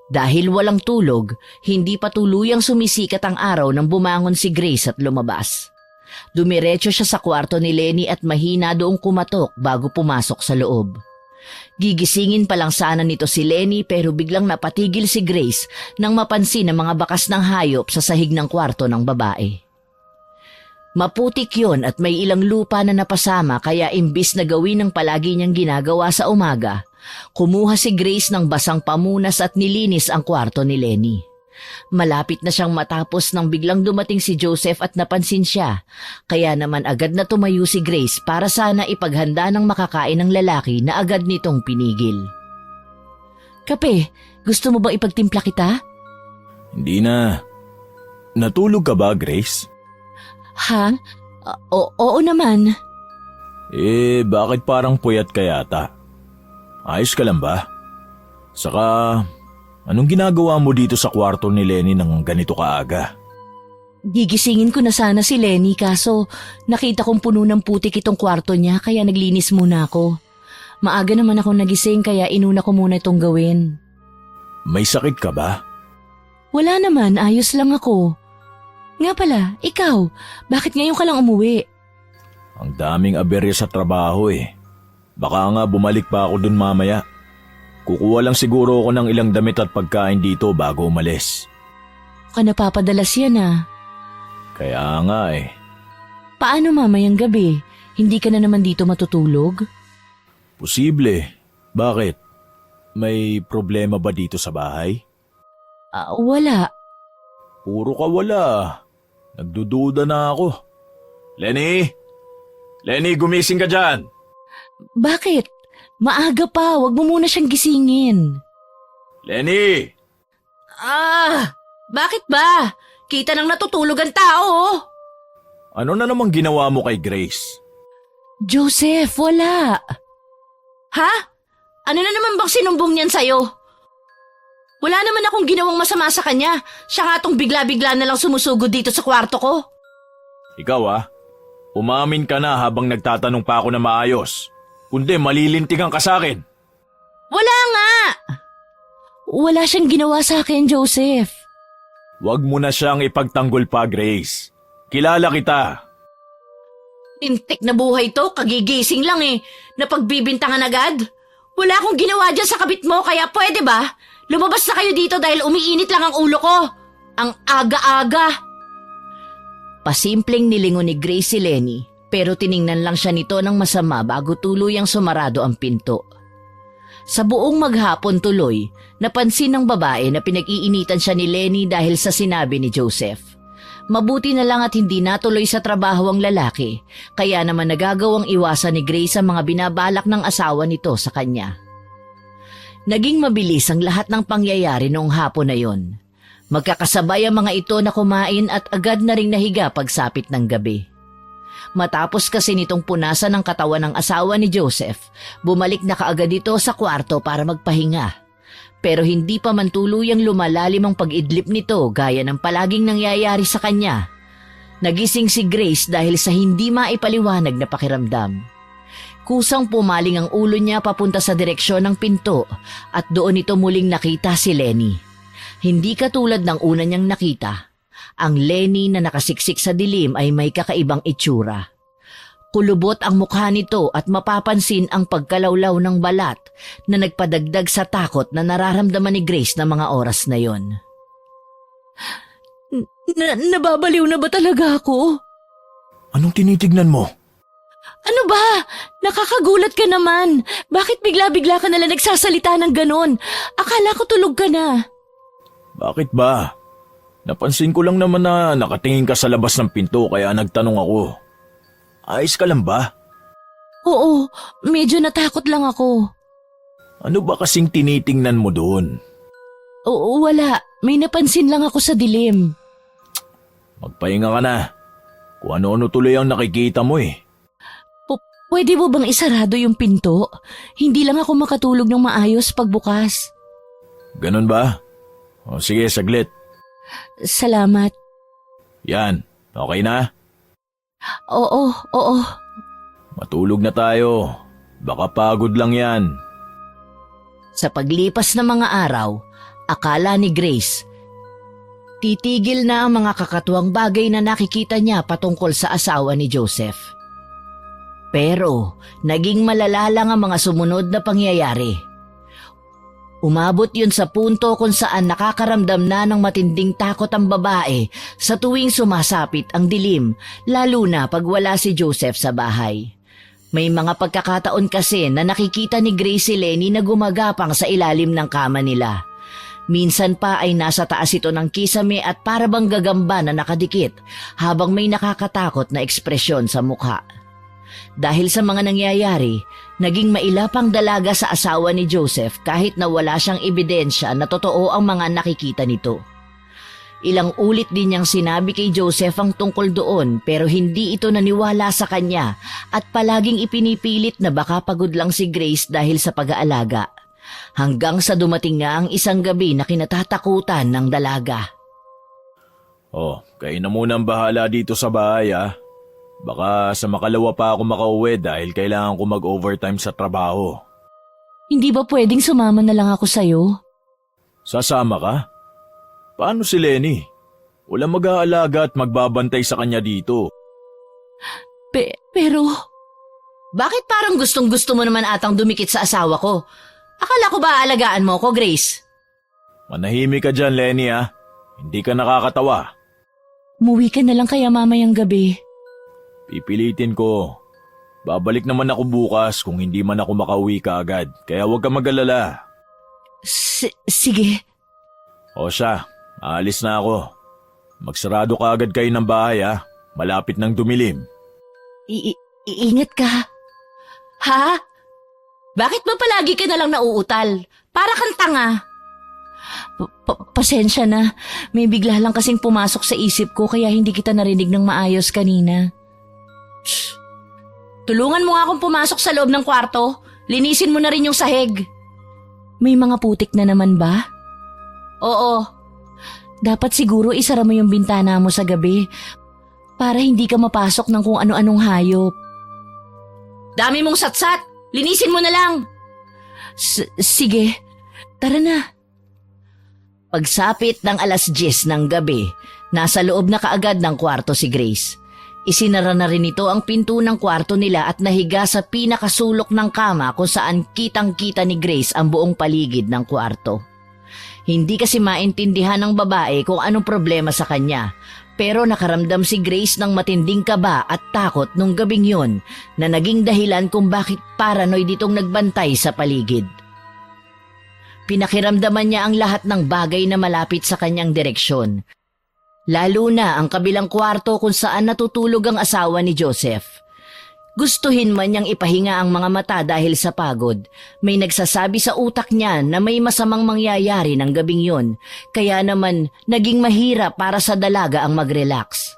Dahil walang tulog, hindi pa tuluyang sumisikat ang araw nang bumangon si Grace at lumabas. Dumiretso siya sa kwarto ni Lenny at mahina doong kumatok bago pumasok sa loob. Gigisingin pa lang sana nito si Lenny pero biglang napatigil si Grace nang mapansin ang mga bakas ng hayop sa sahig ng kwarto ng babae. Maputik yon at may ilang lupa na napasama kaya imbis na gawin ang palagi niyang ginagawa sa umaga, kumuha si Grace ng basang pamunas at nilinis ang kwarto ni Lenny. Malapit na siyang matapos nang biglang dumating si Joseph at napansin siya, kaya naman agad na tumayo si Grace para sana ipaghanda ng makakain ng lalaki na agad nitong pinigil. Kape, gusto mo ba ipagtimpla kita? Hindi na. Natulog ka ba, Grace? Ha? Oo naman. Bakit parang puyat ka yata? Ayos ka lang ba? Saka, anong ginagawa mo dito sa kwarto ni Lenny ng ganito kaaga? Gigisingin ko na sana si Lenny kaso nakita kong puno ng putik itong kwarto niya kaya naglinis muna ako. Maaga naman ako nagising kaya inuna ko muna itong gawin. May sakit ka ba? Wala naman, ayos lang ako. Nga pala, ikaw, bakit ngayon ka lang umuwi? Ang daming aberya sa trabaho eh. Baka nga bumalik pa ako dun mamaya. Kukuha lang siguro ako ng ilang damit at pagkain dito bago umalis. Ka napapadalas yan ah. Kaya nga eh. Paano mamayang gabi? Hindi ka na naman dito matutulog? Posible. Bakit? May problema ba dito sa bahay? Wala. Puro ka wala. Nagdududa na ako. Lenny? Lenny, gumising ka dyan! Bakit? Maaga pa, wag mo muna siyang gisingin. Lenny! Bakit ba? Kita nang natutulog ang tao. Oh. Ano na namang ginawa mo kay Grace? Joseph, wala. Ha? Ano na naman bang sinumbong niyan sa'yo? Wala naman akong ginawang masama sa kanya. Siya nga tong bigla-bigla na lang sumusugod dito sa kwarto ko. Ikaw umamin ka na habang nagtatanong pa ako na maayos. Kundi malilintigan ka sa akin. Wala nga! Wala siyang ginawa sa akin, Joseph. Huwag mo na siyang ipagtanggol pa, Grace. Kilala kita. Lintik na buhay to, kagigising lang eh. Napagbibintangan agad. Wala akong ginawa dyan sa kabit mo, kaya pwede ba? Lumabas na kayo dito dahil umiinit lang ang ulo ko. Ang aga-aga. Pasimpleng nilingon ni Grace si Lenny, pero tiningnan lang siya nito ng masama bago tuluyang sumarado ang pinto. Sa buong maghapon tuloy, napansin ng babae na pinag-iinitan siya ni Lenny dahil sa sinabi ni Joseph. Mabuti na lang at hindi natuloy sa trabaho ang lalaki, kaya naman nagagawang iwasan ni Grace ang mga binabalak ng asawa nito sa kanya. Naging mabilis ang lahat ng pangyayari noong hapon na yon. Magkakasabay ang mga ito na kumain at agad na ring nahiga pagsapit ng gabi. Matapos kasi nitong punasan ng katawan ng asawa ni Joseph, bumalik na kaagad ito sa kwarto para magpahinga. Pero hindi pa man tuluyang lumalalim ang pag-idlip nito gaya ng palaging nangyayari sa kanya. Nagising si Grace dahil sa hindi maipaliwanag na pakiramdam. Kusang pumaling ang ulo niya papunta sa direksyon ng pinto at doon ito muling nakita si Lenny. Hindi katulad ng una niyang nakita. Ang Lenny na nakasiksik sa dilim ay may kakaibang itsura. Kulubot ang mukha nito at mapapansin ang pagkalawlaw ng balat na nagpadagdag sa takot na nararamdaman ni Grace na mga oras na yon. Nababaliw na ba talaga ako? Anong tinitignan mo? Ano ba? Nakakagulat ka naman. Bakit bigla-bigla ka nalang nagsasalita ng ganon? Akala ko tulog ka na. Bakit ba? Napansin ko lang naman na nakatingin ka sa labas ng pinto kaya nagtanong ako. Ayos ka lang ba? Oo, medyo natakot lang ako. Ano ba kasing tinitingnan mo doon? Oo, wala. May napansin lang ako sa dilim. Magpahinga ka na. Kung ano-ano tuloy ang nakikita mo eh. Pwede mo bang isarado yung pinto? Hindi lang ako makatulog ng maayos pagbukas. Ganun ba? O sige, saglit. Salamat. Yan, okay na? Oo. Matulog na tayo. Baka pagod lang yan. Sa paglipas ng mga araw, akala ni Grace, titigil na ang mga kakatuwang bagay na nakikita niya patungkol sa asawa ni Joseph. Pero naging malala lang ang mga sumunod na pangyayari. Umabot yun sa punto kung saan nakakaramdam na ng matinding takot ang babae sa tuwing sumasapit ang dilim, lalo na pag wala si Joseph sa bahay. May mga pagkakataon kasi na nakikita ni Grace si Lenny na gumagapang sa ilalim ng kama nila. Minsan pa ay nasa taas ito ng kisame at para bang gagamba na nakadikit habang may nakakatakot na ekspresyon sa mukha. Dahil sa mga nangyayari, naging mailapang dalaga sa asawa ni Joseph kahit na wala siyang ebidensya na totoo ang mga nakikita nito. Ilang ulit din niyang sinabi kay Joseph ang tungkol doon pero hindi ito naniwala sa kanya at palaging ipinipilit na baka pagod lang si Grace dahil sa pag-aalaga. Hanggang sa dumating nga ang isang gabi na kinatatakutan ng dalaga. Kayo na muna ang bahala dito sa bahay Baka sa makalawa pa ako makauwi dahil kailangan ko mag-overtime sa trabaho. Hindi ba pwedeng sumama na lang ako sa'yo? Sasama ka? Paano si Lenny? Walang mag-aalaga at magbabantay sa kanya dito. Pero... Bakit parang gustong-gusto mo naman atang dumikit sa asawa ko? Akala ko ba aalagaan mo ko, Grace? Manahimik ka dyan, Lenny Hindi ka nakakatawa. Umuwi ka na lang kaya mamayang gabi. Pipilitin ko. Babalik naman ako bukas kung hindi man ako makauwi kaagad. Kaya huwag ka mag-alala. Sige. O siya, aalis na ako. Magsarado ka agad kayo ng bahay Malapit ng dumilim. Ingat ka. Ha? Bakit ba palagi ka na lang nauutal? Para kang tanga. Pasensya na. May bigla lang kasing pumasok sa isip ko kaya hindi kita narinig ng maayos kanina. Shh. Tulungan mo nga akong pumasok sa loob ng kwarto. Linisin mo na rin yung sahig. May mga putik na naman ba? Oo. Dapat siguro isara mo yung bintana mo sa gabi para hindi ka mapasok ng kung ano-anong hayop. Dami mong satsat. Linisin mo na lang. Sige. Tara na. Pagsapit ng 10:00 ng gabi, nasa loob na kaagad ng kwarto si Grace. Isinara na rin ito ang pinto ng kwarto nila at nahiga sa pinakasulok ng kama kung saan kitang-kita ni Grace ang buong paligid ng kwarto. Hindi kasi maintindihan ng babae kung anong problema sa kanya, pero nakaramdam si Grace ng matinding kaba at takot nung gabing yun na naging dahilan kung bakit paranoid itong nagbantay sa paligid. Pinakiramdaman niya ang lahat ng bagay na malapit sa kanyang direksyon. Lalo na ang kabilang kwarto kung saan natutulog ang asawa ni Joseph. Gustuhin man niyang ipahinga ang mga mata dahil sa pagod, may nagsasabi sa utak niya na may masamang mangyayari ng gabing yun, kaya naman naging mahirap para sa dalaga ang mag-relax.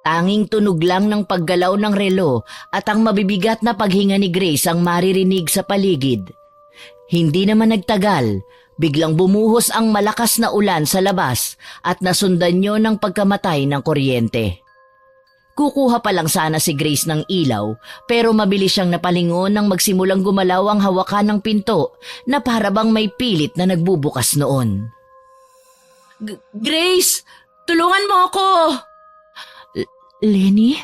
Tanging tunog lang ng paggalaw ng relo at ang mabibigat na paghinga ni Grace ang maririnig sa paligid. Hindi naman nagtagal, biglang bumuhos ang malakas na ulan sa labas at nasundan niyo ng pagkamatay ng kuryente. Kukuha pa lang sana si Grace ng ilaw pero mabilis siyang napalingon nang magsimulang gumalaw ang hawakan ng pinto na para bang may pilit na nagbubukas noon. Grace! Tulungan mo ako! Lenny?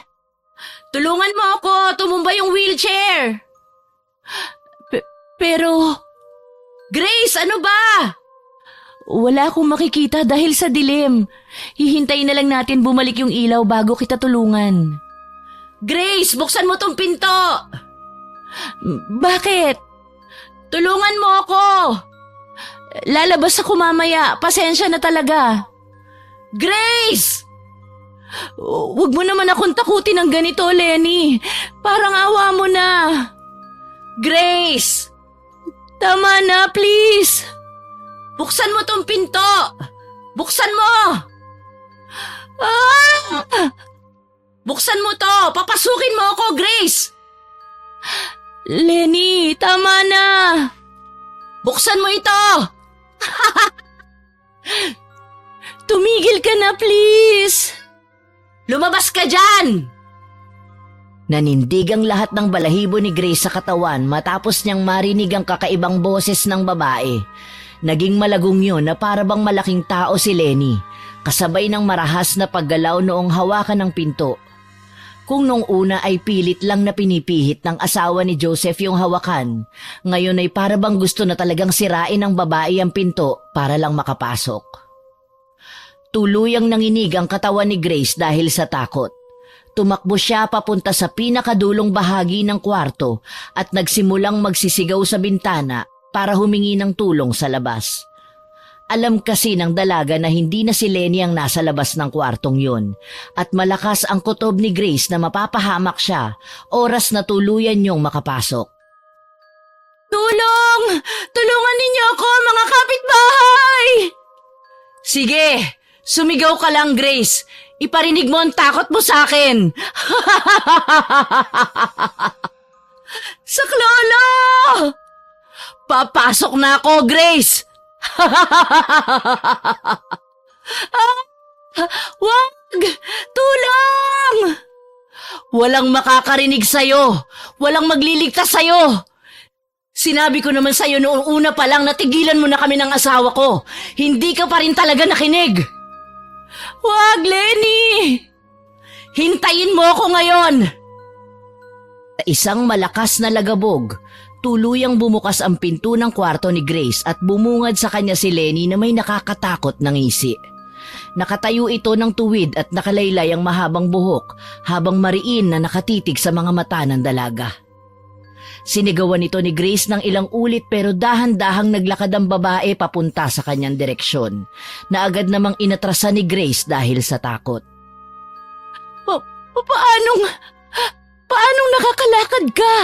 Tulungan mo ako! Tumumba yung wheelchair! Pero... Grace, ano ba? Wala akong makikita dahil sa dilim. Hihintayin na lang natin bumalik yung ilaw bago kita tulungan. Grace, buksan mo tong pinto! Bakit? Tulungan mo ako! Lalabas ako mamaya. Pasensya na talaga. Grace! Huwag mo naman akong takutin ng ganito, Lenny. Parang awa mo na. Grace! Tama na, please! Buksan mo tong pinto! Buksan mo! Ah! Buksan mo to! Papasukin mo ako, Grace! Lenny, tama na! Buksan mo ito! Tumigil ka na, please! Lumabas ka dyan! Nanindig ang lahat ng balahibo ni Grace sa katawan matapos niyang marinig ang kakaibang boses ng babae. Naging malagong yun na parabang malaking tao si Lenny, kasabay ng marahas na paggalaw noong hawakan ng pinto. Kung nung una ay pilit lang na pinipihit ng asawa ni Joseph yung hawakan, ngayon ay parabang gusto na talagang sirain ng babae ang pinto para lang makapasok. Tuluyang nanginig ang katawan ni Grace dahil sa takot. Tumakbo siya papunta sa pinakadulong bahagi ng kwarto at nagsimulang magsisigaw sa bintana para humingi ng tulong sa labas. Alam kasi ng dalaga na hindi na si Lenny ang nasa labas ng kwartong yun at malakas ang kutob ni Grace na mapapahamak siya oras na tuluyan niyong makapasok. Tulong! Tulungan ninyo ako, mga kapitbahay! Sige, sumigaw ka lang, Grace. Iparinig mo ang takot mo sa akin. Saklolo! Papasok na ako, Grace! Wag! Tulong! Walang makakarinig sa'yo. Walang magliligtas sa'yo. Sinabi ko naman sa'yo noong una pa lang na tigilan mo na kami ng asawa ko. Hindi ka pa rin talaga nakinig. Wag, Lenny! Hintayin mo ako ngayon! Sa isang malakas na lagabog, tuluyang bumukas ang pinto ng kwarto ni Grace at bumungad sa kanya si Lenny na may nakakatakot na ngisi. Nakatayo ito ng tuwid at nakalaylay ang mahabang buhok habang mariin na nakatitig sa mga mata ng dalaga. Sinigawan ito ni Grace ng ilang ulit pero dahan-dahang naglakad ang babae papunta sa kanyang direksyon, na agad namang inatrasan ni Grace dahil sa takot. Paanong nakakalakad ka?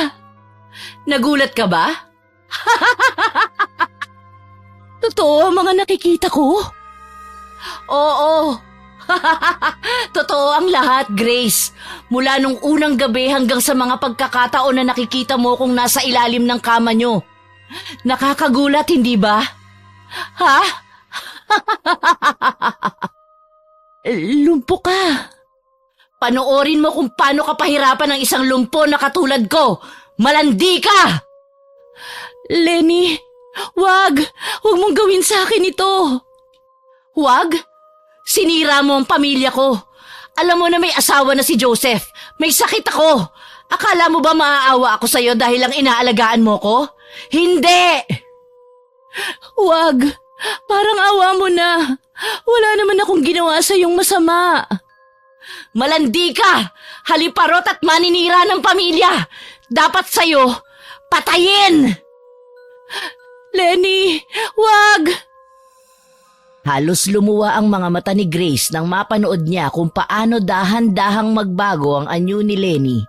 Nagulat ka ba? Totoo ang mga nakikita ko? Oo. Totoo ang lahat, Grace. Mula nung unang gabi hanggang sa mga pagkakataon na nakikita mo kung nasa ilalim ng kama nyo. Nakakagulat, hindi ba? Ha? Lumpo ka. Panoorin mo kung paano ka pahirapan ng isang lumpo na katulad ko. Malandi ka! Lenny, wag mong gawin sa akin ito. Wag? Sinira mo ang pamilya ko. Alam mo na may asawa na si Joseph. May sakit ako. Akala mo ba maaawa ako sa'yo dahil lang inaalagaan mo ko? Hindi! Wag. Parang awa mo na. Wala naman akong ginawa sa iyong masama. Malandi ka! Haliparot at maninira ng pamilya! Dapat sa'yo, patayin! Lenny, wag! Halos lumuwa ang mga mata ni Grace nang mapanood niya kung paano dahan-dahang magbago ang anyo ni Lenny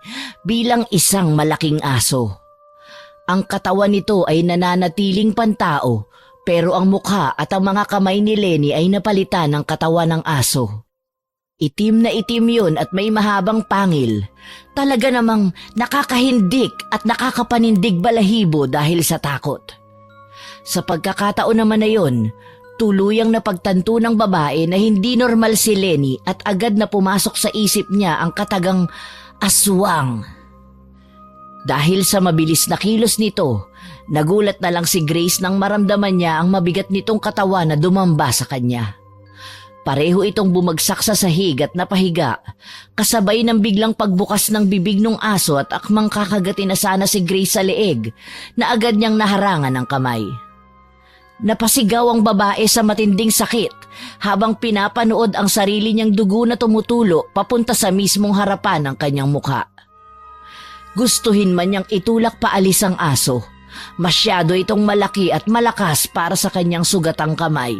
bilang isang malaking aso. Ang katawan nito ay nananatiling pantao pero ang mukha at ang mga kamay ni Lenny ay napalitan ng katawan ng aso. Itim na itim yun at may mahabang pangil. Talaga namang nakakahindik at nakakapanindig balahibo dahil sa takot. Sa pagkakataon naman na yun, tuluyang napagtanto ng babae na hindi normal si Lenny at agad na pumasok sa isip niya ang katagang aswang. Dahil sa mabilis na kilos nito, nagulat na lang si Grace nang maramdaman niya ang mabigat nitong katawan na dumamba sa kanya. Pareho itong bumagsak sa sahig at napahiga, kasabay ng biglang pagbukas ng bibig ng aso at akmang kakagatin na sana si Grace sa leeg na agad niyang naharangan ng kamay. Napasigaw ang babae sa matinding sakit habang pinapanood ang sarili niyang dugo na tumutulo papunta sa mismong harapan ng kanyang mukha. Gustuhin man niyang itulak paalis ang aso, masyado itong malaki at malakas para sa kanyang sugatang kamay.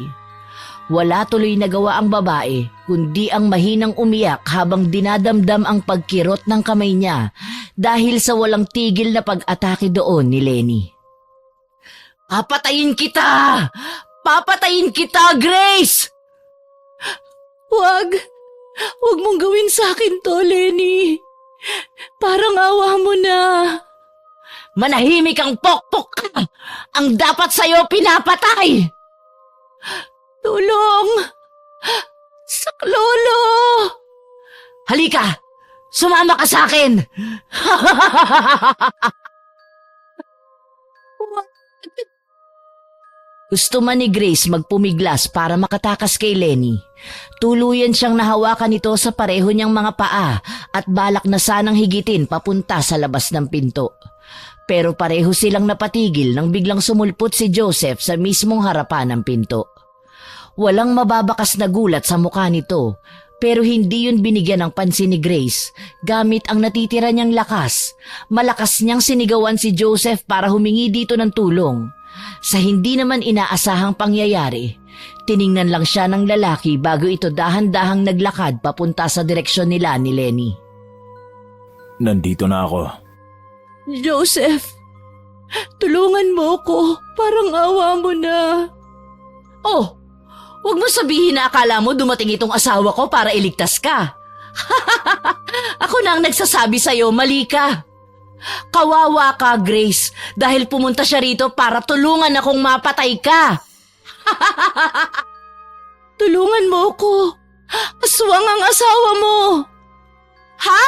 Wala tuloy nagawa ang babae kundi ang mahinang umiyak habang dinadamdam ang pagkirot ng kamay niya dahil sa walang tigil na pag-atake doon ni Lenny. Papatayin kita! Papatayin kita, Grace! Wag mong gawin sa akin to, Lenny. Parang awa mo na. Manahimik ang pokpok ka! Ang dapat sa'yo pinapatay! Tulong! Saklolo! Halika! Sumama ka sa akin! Gusto man ni Grace magpumiglas para makatakas kay Lenny. Tuluyan siyang nahawakan nito sa pareho niyang mga paa at balak na sanang higitin papunta sa labas ng pinto. Pero pareho silang napatigil nang biglang sumulpot si Joseph sa mismong harapan ng pinto. Walang mababakas na gulat sa mukha nito, pero hindi yun binigyan ng pansin ni Grace. Gamit ang natitira niyang lakas, malakas niyang sinigawan si Joseph para humingi dito ng tulong. Sa hindi naman inaasahang pangyayari, tiningnan lang siya ng lalaki bago ito dahan-dahang naglakad papunta sa direksyon nila ni Lenny. Nandito na ako. Joseph, tulungan mo ko. Parang awa mo na. Oh, huwag mo sabihin na akala mo dumating itong asawa ko para iligtas ka. Ako na ang nagsasabi sa'yo, mali ka. Kawawa ka, Grace, dahil pumunta siya rito para tulungan akong mapatay ka. Tulungan mo ko. Aswang ang asawa mo. Ha?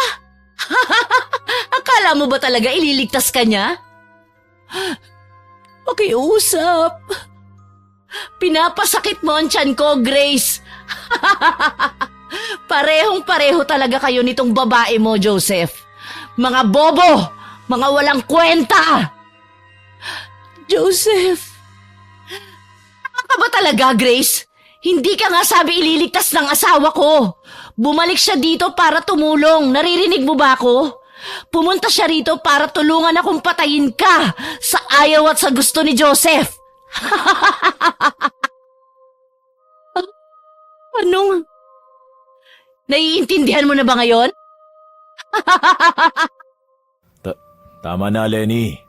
Akala mo ba talaga ililigtas ka niya? Pakiusap. Pinapasakit mo ang tiyan ko, Grace. Parehong-pareho talaga kayo nitong babae mo, Joseph. Mga bobo! Mga walang kwenta! Joseph! Tama ka ba talaga, Grace? Hindi ka nga sabi ililigtas ng asawa ko. Bumalik siya dito para tumulong. Naririnig mo ba ako? Pumunta siya rito para tulungan akong patayin ka sa ayaw at sa gusto ni Joseph. Anong? Naiintindihan mo na ba ngayon? Tama na, Lenny.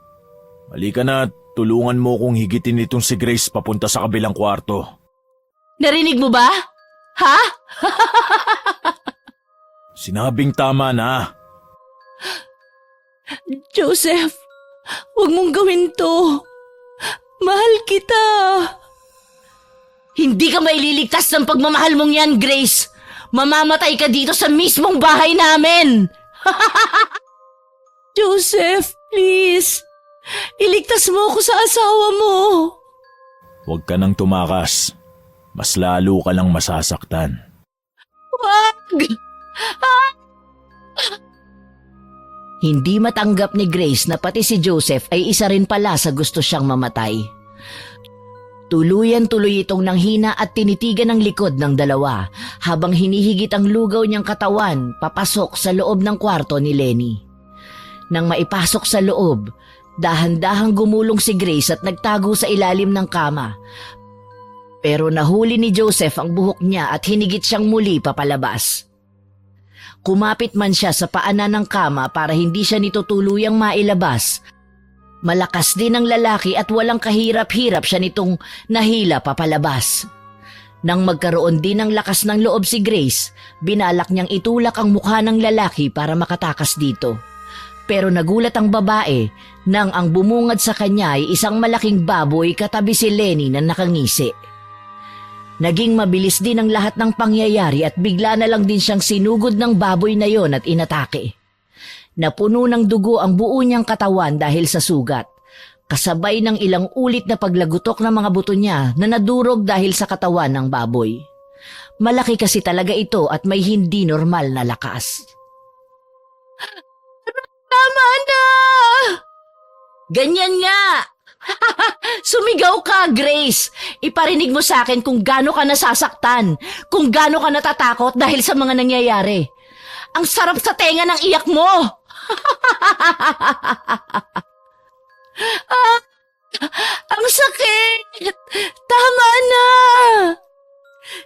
Halika na, tulungan mo kong higitin itong si Grace papunta sa kabilang kwarto. Narinig mo ba? Ha? Sinabing tama na. Joseph, huwag mong gawin to. Mahal kita. Hindi ka maililigtas ng pagmamahal mong yan, Grace. Mamamatay ka dito sa mismong bahay namin. Joseph, please. Iligtas mo ako sa asawa mo. Huwag ka nang tumakas. Mas lalo ka lang masasaktan. Wag! Hindi matanggap ni Grace na pati si Joseph ay isa rin pala sa gusto siyang mamatay. Tuluyan-tuloy itong nanghina at tinitigan ng likod ng dalawa habang hinihigit ang lugaw niyang katawan papasok sa loob ng kwarto ni Lenny. Nang maipasok sa loob, dahan-dahang gumulong si Grace at nagtago sa ilalim ng kama. Pero nahuli ni Joseph ang buhok niya at hinigit siyang muli papalabas. Kumapit man siya sa paanan ng kama para hindi siya nito tuluyang mailabas. Malakas din ang lalaki at walang kahirap-hirap siya nitong nahila papalabas. Nang magkaroon din ng lakas ng loob si Grace, binalak niyang itulak ang mukha ng lalaki para makatakas dito. Pero nagulat ang babae nang ang bumungad sa kanya ay isang malaking baboy katabi si Lenny na nakangisi. Naging mabilis din ang lahat ng pangyayari at bigla na lang din siyang sinugod ng baboy na yon at inatake. Napuno ng dugo ang buo niyang katawan dahil sa sugat, kasabay ng ilang ulit na paglagutok ng mga buto niya na nadurog dahil sa katawan ng baboy. Malaki kasi talaga ito at may hindi normal na lakas. Tama na! Ganyan nga! Sumigaw ka, Grace! Iparinig mo sa akin kung gaano ka nasasaktan, kung gaano ka natatakot dahil sa mga nangyayari. Ang sarap sa tenga ng iyak mo! Ang sakit! Tama na!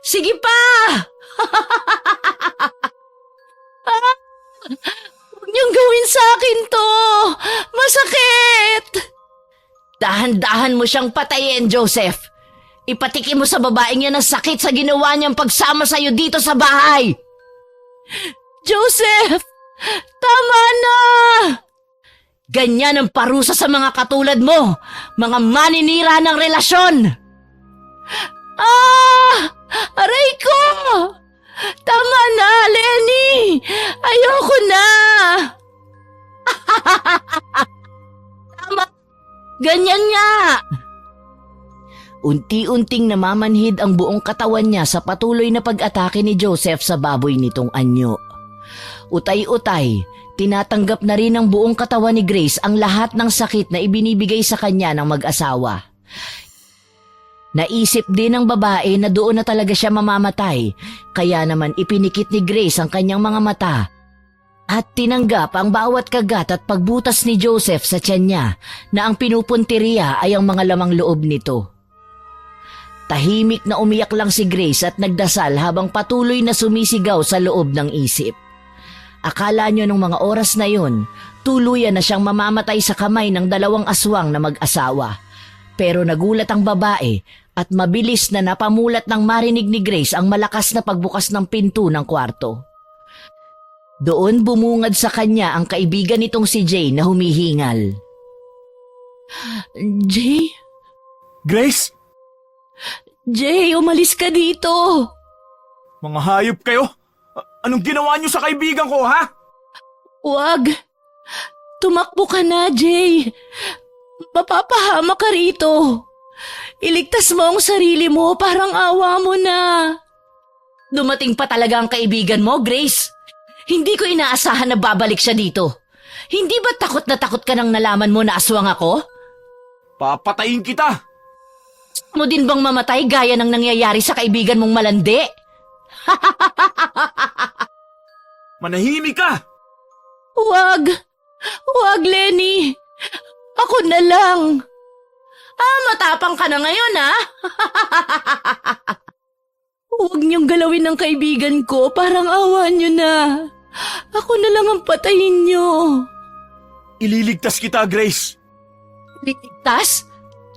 Sige pa! Huwag niyong gawin sa akin to! Masakit! Dahan-dahan mo siyang patayin, Joseph. Ipatikim mo sa babaeng yan ang sakit sa ginawa niyang pagsama sa'yo dito sa bahay. Joseph! Tama na! Ganyan ang parusa sa mga katulad mo, mga maninira ng relasyon. Aray ko! Tama na, Lenny! Ayoko na! Tama! Ganyan nga! Unti-unting namamanhid ang buong katawan niya sa patuloy na pag-atake ni Joseph sa baboy nitong anyo. Utay-utay, tinatanggap na rin ng buong katawan ni Grace ang lahat ng sakit na ibinibigay sa kanya ng mag-asawa. Naisip din ng babae na doon na talaga siya mamamatay, kaya naman ipinikit ni Grace ang kanyang mga mata at tinanggap ang bawat kagat at pagbutas ni Joseph sa tiyan niya na ang pinupunteriya ay ang mga lamang loob nito. Tahimik na umiyak lang si Grace at nagdasal habang patuloy na sumisigaw sa loob ng isip. Akala niyo nung mga oras na yon, tuluyan na siyang mamamatay sa kamay ng dalawang aswang na mag-asawa. Pero nagulat ang babae at mabilis na napamulat nang marinig ni Grace ang malakas na pagbukas ng pinto ng kwarto. Doon bumungad sa kanya ang kaibigan nitong si Jay na humihingal. Jay? Grace? Jay, umalis ka dito! Mga hayop kayo! Anong ginawa niyo sa kaibigan ko, ha? Wag! Tumakbo ka na, Jay! Mapapahama ka rito! Iligtas mo ang sarili mo, parang awa mo na! Dumating pa talaga ang kaibigan mo, Grace? Hindi ko inaasahan na babalik siya dito. Hindi ba takot na takot ka nang nalaman mo na aswang ako? Papatayin kita! Mo din bang mamatay gaya ng nangyayari sa kaibigan mong malandi? Manahimik ka! Wag! Wag, Lenny! Ako na lang! Matapang ka na ngayon, ha? Huwag niyong galawin ng kaibigan ko, parang awa niyo na. Ako na lang ang patayin niyo. Ililigtas kita, Grace. Ligtas?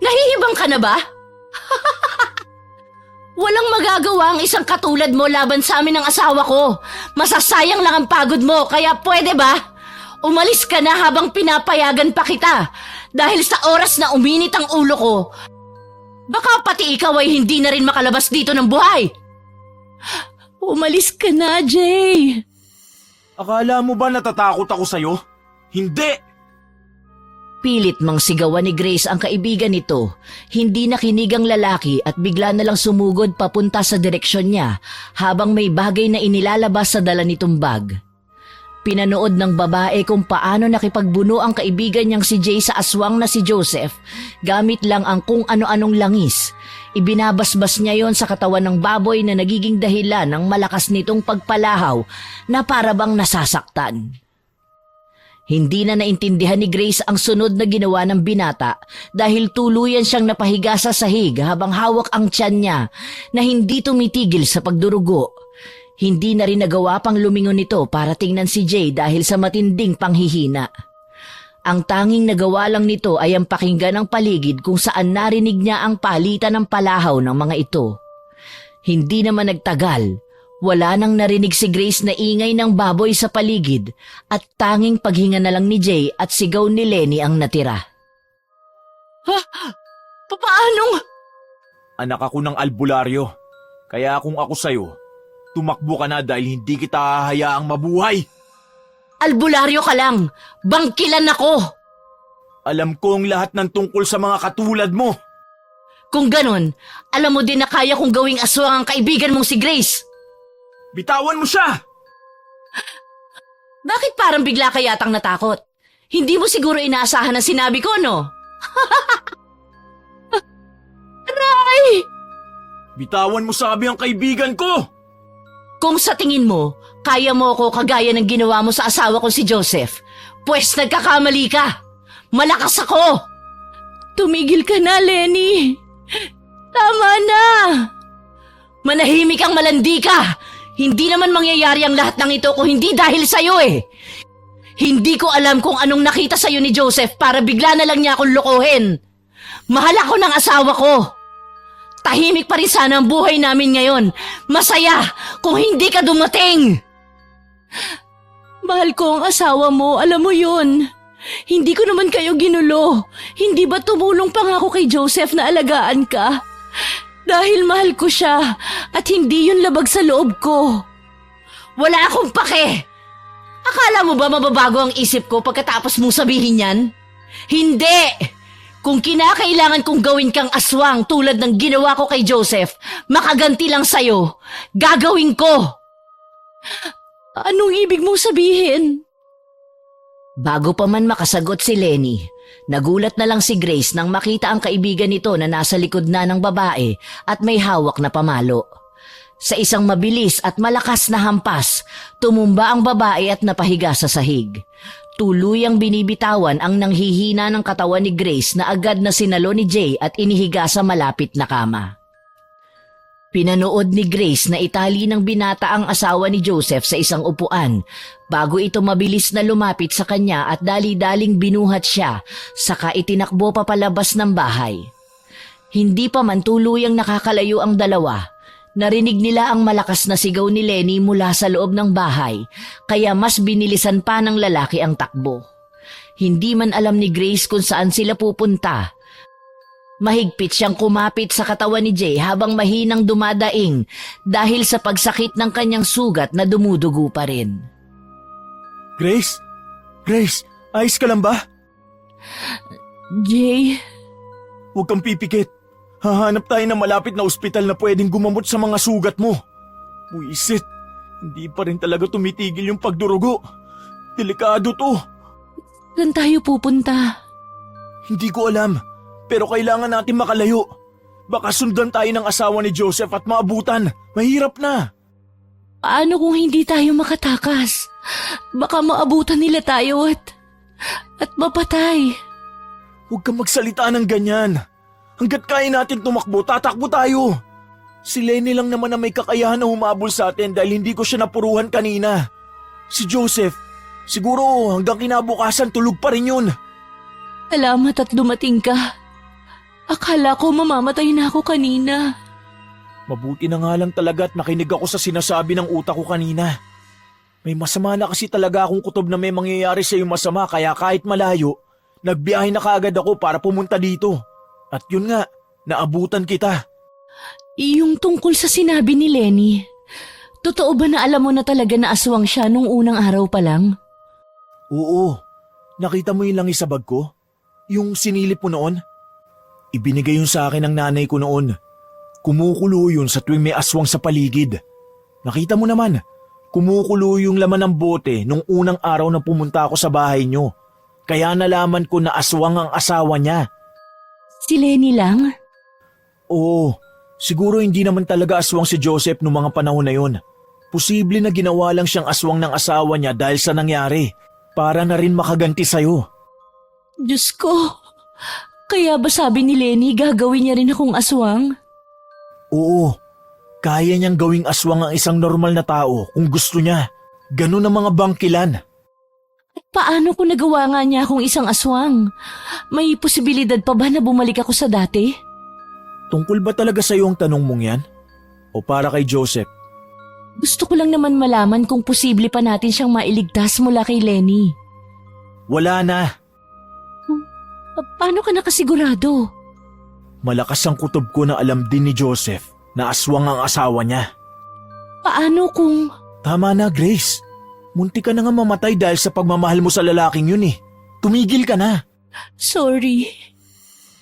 Nahihibang ka na ba? Walang magagawa ang isang katulad mo laban sa amin ng asawa ko. Masasayang lang ang pagod mo, kaya pwede ba? Umalis ka na habang pinapayagan pa kita. Dahil sa oras na uminit ang ulo ko, baka pati ikaw ay hindi na rin makalabas dito ng buhay. Umalis ka na, Jay. Akala mo ba natatakot ako sa'yo? Hindi! Pilit mang sigawan ni Grace ang kaibigan nito. Hindi nakinig ang lalaki at bigla na lang sumugod papunta sa direksyon niya habang may bagay na inilalabas sa dala nitong bag. Pinanood ng babae kung paano nakipagbuno ang kaibigan niyang si Jay sa aswang na si Joseph gamit lang ang kung ano-anong langis. Ibinabasbas niya yon sa katawan ng baboy na nagiging dahilan ng malakas nitong pagpalahaw na parabang nasasaktan. Hindi na naintindihan ni Grace ang sunod na ginawa ng binata dahil tuluyan siyang napahiga sa sahig habang hawak ang tiyan niya na hindi tumitigil sa pagdurugo. Hindi na rin nagawa pang lumingon nito para tingnan si Jay dahil sa matinding panghihina. Ang tanging nagawa lang nito ay ang pakinggan ang paligid kung saan narinig niya ang palitan ng palahaw ng mga ito. Hindi naman nagtagal. Wala nang narinig si Grace na ingay ng baboy sa paligid at tanging paghinga na lang ni Jay at sigaw ni Lenny ang natira. Ha? Papaanong? Anak ako ng albularyo. Kaya kung ako sa'yo, tumakbo ka na dahil hindi kita hahayaang mabuhay. Albularyo ka lang. Bangkilan ako. Alam ko ang lahat ng tungkol sa mga katulad mo. Kung ganon, alam mo din na kaya kong gawing aswang ang kaibigan mong si Grace. Bitawan mo siya! Bakit parang bigla ka yatang natakot? Hindi mo siguro inaasahan ang sinabi ko, no? Aray! Bitawan mo sabi ang kaibigan ko! Kung sa tingin mo, kaya mo ako kagaya ng ginawa mo sa asawa ko si Joseph, pues nagkakamali ka. Malakas ako! Tumigil ka na, Lenny. Tama na! Manahimik kang malandi ka! Hindi naman mangyayari ang lahat ng ito kung hindi dahil sa'yo eh. Hindi ko alam kung anong nakita sa'yo ni Joseph para bigla na lang niya akong lokohin. Mahal ako ng asawa ko. Tahimik pa rin sana ang buhay namin ngayon. Masaya kung hindi ka dumating. Mahal ko ang asawa mo, alam mo yun. Hindi ko naman kayo ginulo. Hindi ba tumulong pa nga ako kay Joseph na alagaan ka? Dahil mahal ko siya at hindi yun labag sa loob ko. Wala akong pake! Akala mo ba mababago ang isip ko pagkatapos mong sabihin yan? Hindi! Kung kinakailangan kong gawin kang aswang tulad ng ginawa ko kay Joseph, makaganti lang sa'yo, gagawin ko! Anong ibig mong sabihin? Bago pa man makasagot si Lenny, nagulat na lang si Grace nang makita ang kaibigan nito na nasa likod na ng babae at may hawak na pamalo. Sa isang mabilis at malakas na hampas, tumumba ang babae at napahiga sa sahig. Tuluyang binibitawan ang nanghihina ng katawan ni Grace na agad na sinalo ni Jay at inihiga sa malapit na kama. Pinanood ni Grace na itali ng binata ang asawa ni Joseph sa isang upuan bago ito mabilis na lumapit sa kanya at dali-daling binuhat siya saka itinakbo papalabas ng bahay. Hindi pa man tuluyang nakakalayo ang dalawa. Narinig nila ang malakas na sigaw ni Lenny mula sa loob ng bahay kaya mas binilisan pa ng lalaki ang takbo. Hindi man alam ni Grace kung saan sila pupunta. Mahigpit siyang kumapit sa katawan ni Jay habang mahinang dumadaing dahil sa pagsakit ng kanyang sugat na dumudugo pa rin. Grace? Grace, ayos ka lang ba? Jay? Huwag kang pipikit. Hahanap tayo ng malapit na ospital na pwedeng gumamot sa mga sugat mo. Buisit, hindi pa rin talaga tumitigil yung pagdurugo. Delikado to. Saan tayo pupunta? Hindi ko alam. Pero kailangan natin makalayo. Baka sundan tayo ng asawa ni Joseph at maabutan. Mahirap na. Paano kung hindi tayo makatakas? Baka maabutan nila tayo at mapatay. Huwag kang magsalita ng ganyan. Hanggat kaya natin tumakbo, tatakbo tayo. Si Lenny lang naman na may kakayahan na humabol sa atin dahil hindi ko siya napuruhan kanina. Si Joseph, siguro hanggang kinabukasan tulog pa rin yun. Salamat at dumating ka. Akala ko mamamatay na ako kanina. Mabuti na nga lang talaga at nakinig ako sa sinasabi ng utak ko kanina. May masama na kasi talaga akong kutob na may mangyayari sa iyong masama kaya kahit malayo, nagbiyahe na kaagad ako para pumunta dito. At yun nga, naabutan kita. Yung tungkol sa sinabi ni Lenny, totoo ba na alam mo na talaga na aswang siya nung unang araw pa lang? Oo, nakita mo yung langis sa bag ko? Yung sinilip mo noon? Ibinigay yun sa akin ng nanay ko noon. Kumukulo yun sa tuwing may aswang sa paligid. Nakita mo naman, kumukulo yung laman ng bote nung unang araw na pumunta ako sa bahay nyo. Kaya nalaman ko na aswang ang asawa niya. Si Lenny lang? Oo, siguro hindi naman talaga aswang si Joseph noong mga panahon na yun. Posible na ginawa lang siyang aswang ng asawa niya dahil sa nangyari. Para na rin makaganti sa'yo. Diyos ko, kaya ba sabi ni Lenny gagawin niya rin akong aswang? Oo, kaya niyang gawing aswang ang isang normal na tao kung gusto niya. Ganun ang mga bangkilan. Paano kung nagawa nga niya akong isang aswang? May posibilidad pa ba na bumalik ako sa dati? Tungkol ba talaga sa'yo ang tanong mong yan? O para kay Joseph? Gusto ko lang naman malaman kung posible pa natin siyang mailigtas mula kay Lenny. Wala na. Paano ka nakasigurado? Malakas ang kutob ko na alam din ni Joseph na aswang ang asawa niya. Paano kung... Tama na, Grace. Munti ka na nga mamatay dahil sa pagmamahal mo sa lalaking yun eh. Tumigil ka na. Sorry.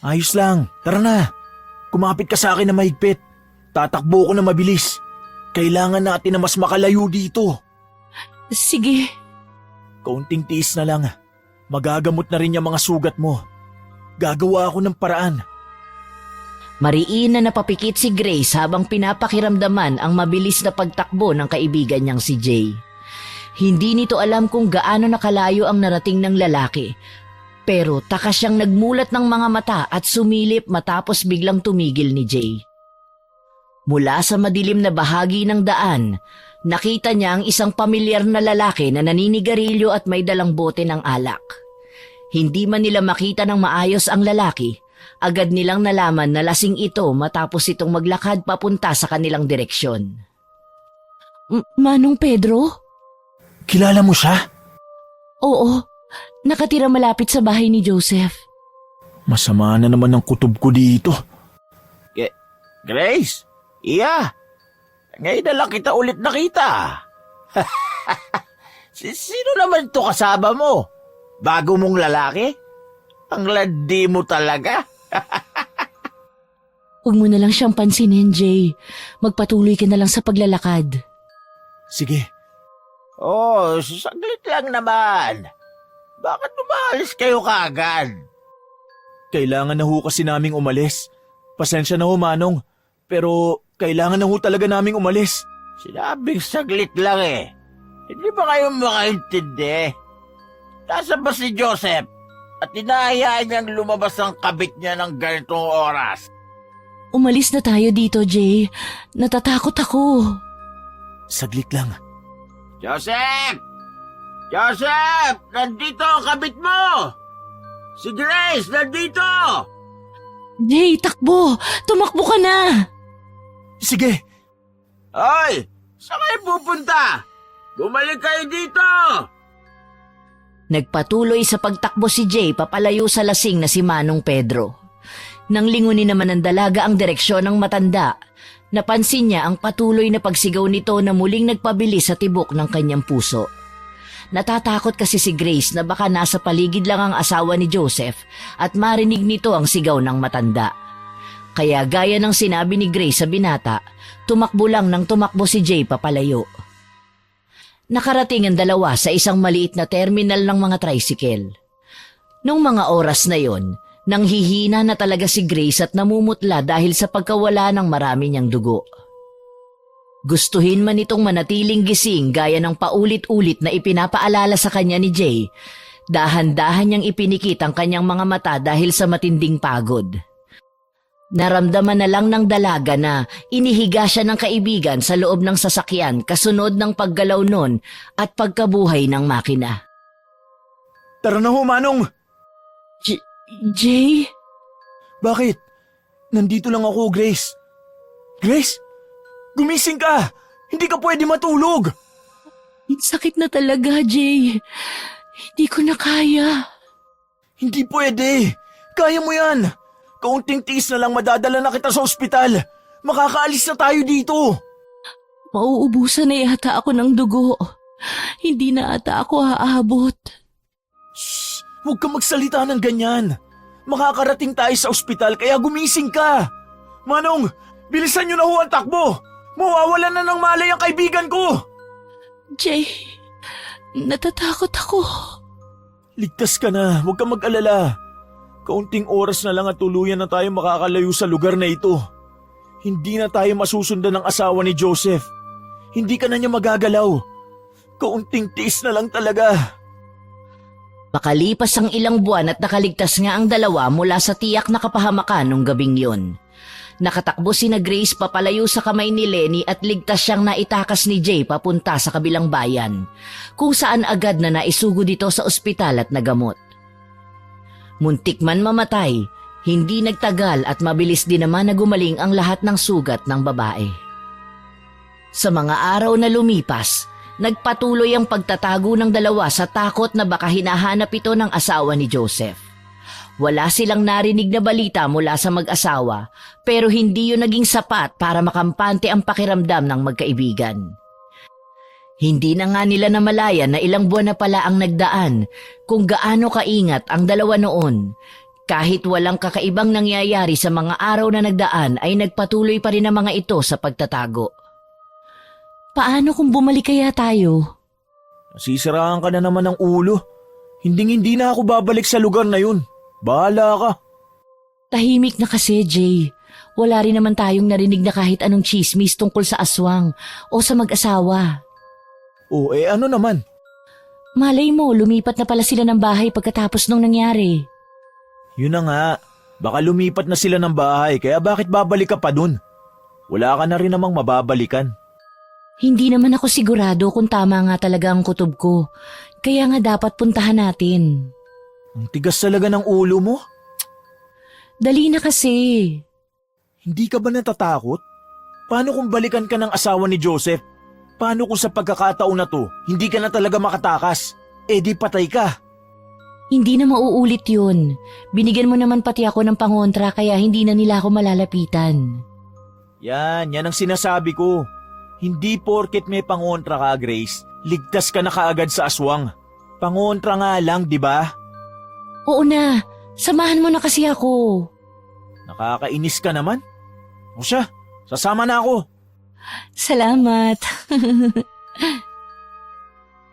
Ayos lang, tara na. Kumapit ka sa akin na mahigpit. Tatakbo ko na mabilis. Kailangan natin na mas makalayo dito. Sige. Kaunting tiis na lang. Magagamot na rin yung mga sugat mo. Gagawa ako ng paraan. Mariin na napapikit si Grace habang pinapakiramdaman ang mabilis na pagtakbo ng kaibigan niyang si Jay. Hindi nito alam kung gaano nakalayo ang narating ng lalaki. Pero takas siyang nagmulat ng mga mata at sumilip matapos biglang tumigil ni Jay. Mula sa madilim na bahagi ng daan, nakita niya ang isang pamilyar na lalaki na naninigarilyo at may dalang bote ng alak. Hindi man nila makita ng maayos ang lalaki, agad nilang nalaman na lasing ito matapos itong maglakad papunta sa kanilang direksyon. Manong Pedro? Kilala mo siya? Oo, nakatira malapit sa bahay ni Joseph. Masama na naman ang kutob ko dito. Grace? Iya? Ngayon na lang kita ulit nakita. Sino naman to kasama mo? Bago mong lalaki? Ang landi mo talaga. Huwag mo na lang siyang pansinin, Jay. Magpatuloy ka na lang sa paglalakad. Sige. Oh, saglit lang naman. Bakit umalis kayo kaagad? Kailangan na ho kasi naming umalis. Pasensya na ho, Manong. Pero kailangan na ho talaga naming umalis. Sinabing saglit lang eh. Hindi ba kayo makaintindi? Nasaan ba si Joseph? At inahayaan niyang lumabas ang kabit niya ng ganitong oras. Umalis na tayo dito, Jay. Natatakot ako. Saglit lang. Joseph! Joseph! Nandito ang kabit mo! Si Grace, nandito! Jay, takbo! Tumakbo ka na! Sige. Hoy! Saan kayo pupunta? Bumalik kayo dito! Nagpatuloy sa pagtakbo si Jay papalayo sa lasing na si Manong Pedro. Nang lingunin naman ng dalaga ang direksyon ng matanda, napansin niya ang patuloy na pagsigaw nito na muling nagpabili sa tibok ng kanyang puso. Natatakot kasi si Grace na baka nasa paligid lang ang asawa ni Joseph at marinig nito ang sigaw ng matanda. Kaya gaya ng sinabi ni Grace sa binata, tumakbo lang nang tumakbo si Jay papalayo. Nakarating ang dalawa sa isang maliit na terminal ng mga tricycle. Nung mga oras na yon, nanghihina na talaga si Grace at namumutla dahil sa pagkawala ng marami niyang dugo. Gustuhin man itong manatiling gising gaya ng paulit-ulit na ipinapaalala sa kanya ni Jay, dahan-dahan niyang ipinikit ang kanyang mga mata dahil sa matinding pagod. Naramdaman na lang ng dalaga na inihiga siya ng kaibigan sa loob ng sasakyan kasunod ng paggalaw nun at pagkabuhay ng makina. Tara na ho, Manong! Jay? Bakit? Nandito lang ako, Grace. Grace? Gumising ka! Hindi ka pwede matulog! Sakit na talaga, Jay. Hindi ko na kaya. Hindi pwede! Kaya mo yan! Kaunting tiis na lang madadala na kita sa ospital. Makakaalis na tayo dito. Mauubusan na yata ako ng dugo. Hindi na ata ako aabot. Shh! Huwag ka magsalita ng ganyan. Makakarating tayo sa ospital kaya gumising ka. Manong, bilisan niyo na ho ang takbo. Mawawalan na ng malay ang kaibigan ko. Jay, natatakot ako. Ligtas ka na, huwag ka mag-alala. Kaunting oras na lang at tuluyan na tayo makakalayo sa lugar na ito. Hindi na tayo masusundan ng asawa ni Joseph. Hindi ka na niya magagalaw. Kaunting tiis na lang talaga. Makalipas ang ilang buwan at nakaligtas nga ang dalawa mula sa tiyak na kapahamakan nung gabing yun. Nakatakbo sina Grace papalayo sa kamay ni Lenny at ligtas siyang naitakas ni Jay papunta sa kabilang bayan, kung saan agad na naisugo dito sa ospital at nagamot. Muntik man mamatay, hindi nagtagal at mabilis din naman na gumaling ang lahat ng sugat ng babae. Sa mga araw na lumipas, nagpatuloy ang pagtatago ng dalawa sa takot na baka hinahanap ito ng asawa ni Joseph. Wala silang narinig na balita mula sa mag-asawa, pero hindi yun naging sapat para makampante ang pakiramdam ng magkaibigan. Hindi na nga nila namalayan na ilang buwan na pala ang nagdaan kung gaano kaingat ang dalawa noon. Kahit walang kakaibang nangyayari sa mga araw na nagdaan ay nagpatuloy pa rin ang mga ito sa pagtatago. Paano kung bumalik kaya tayo? Nasisiraan ka na naman ng ulo. Hindi na ako babalik sa lugar na yun. Bahala ka. Tahimik na kasi, Jay. Wala rin naman tayong narinig na kahit anong chismis tungkol sa aswang o sa mag-asawa. O ano naman? Malay mo, lumipat na pala sila ng bahay pagkatapos nung nangyari. Yun na nga. Baka lumipat na sila ng bahay kaya bakit babalik ka pa dun? Wala ka na rin namang mababalikan. Hindi naman ako sigurado kung tama nga talaga ang kutob ko. Kaya nga dapat puntahan natin. Ang tigas talaga ng ulo mo. Dali na kasi. Hindi ka ba natatakot? Paano kung balikan ka ng asawa ni Joseph? Paano kung sa pagkakataon na to, hindi ka na talaga makatakas? Eh di patay ka. Hindi na mauulit yun. Binigyan mo naman pati ako ng pangontra kaya hindi na nila ako malalapitan. Yan ang sinasabi ko. Hindi porket may pangontra ka, Grace, ligtas ka na kaagad sa aswang. Pangontra nga lang, di ba? Oo na, samahan mo na kasi ako. Nakakainis ka naman. O siya, sasama na ako. Salamat.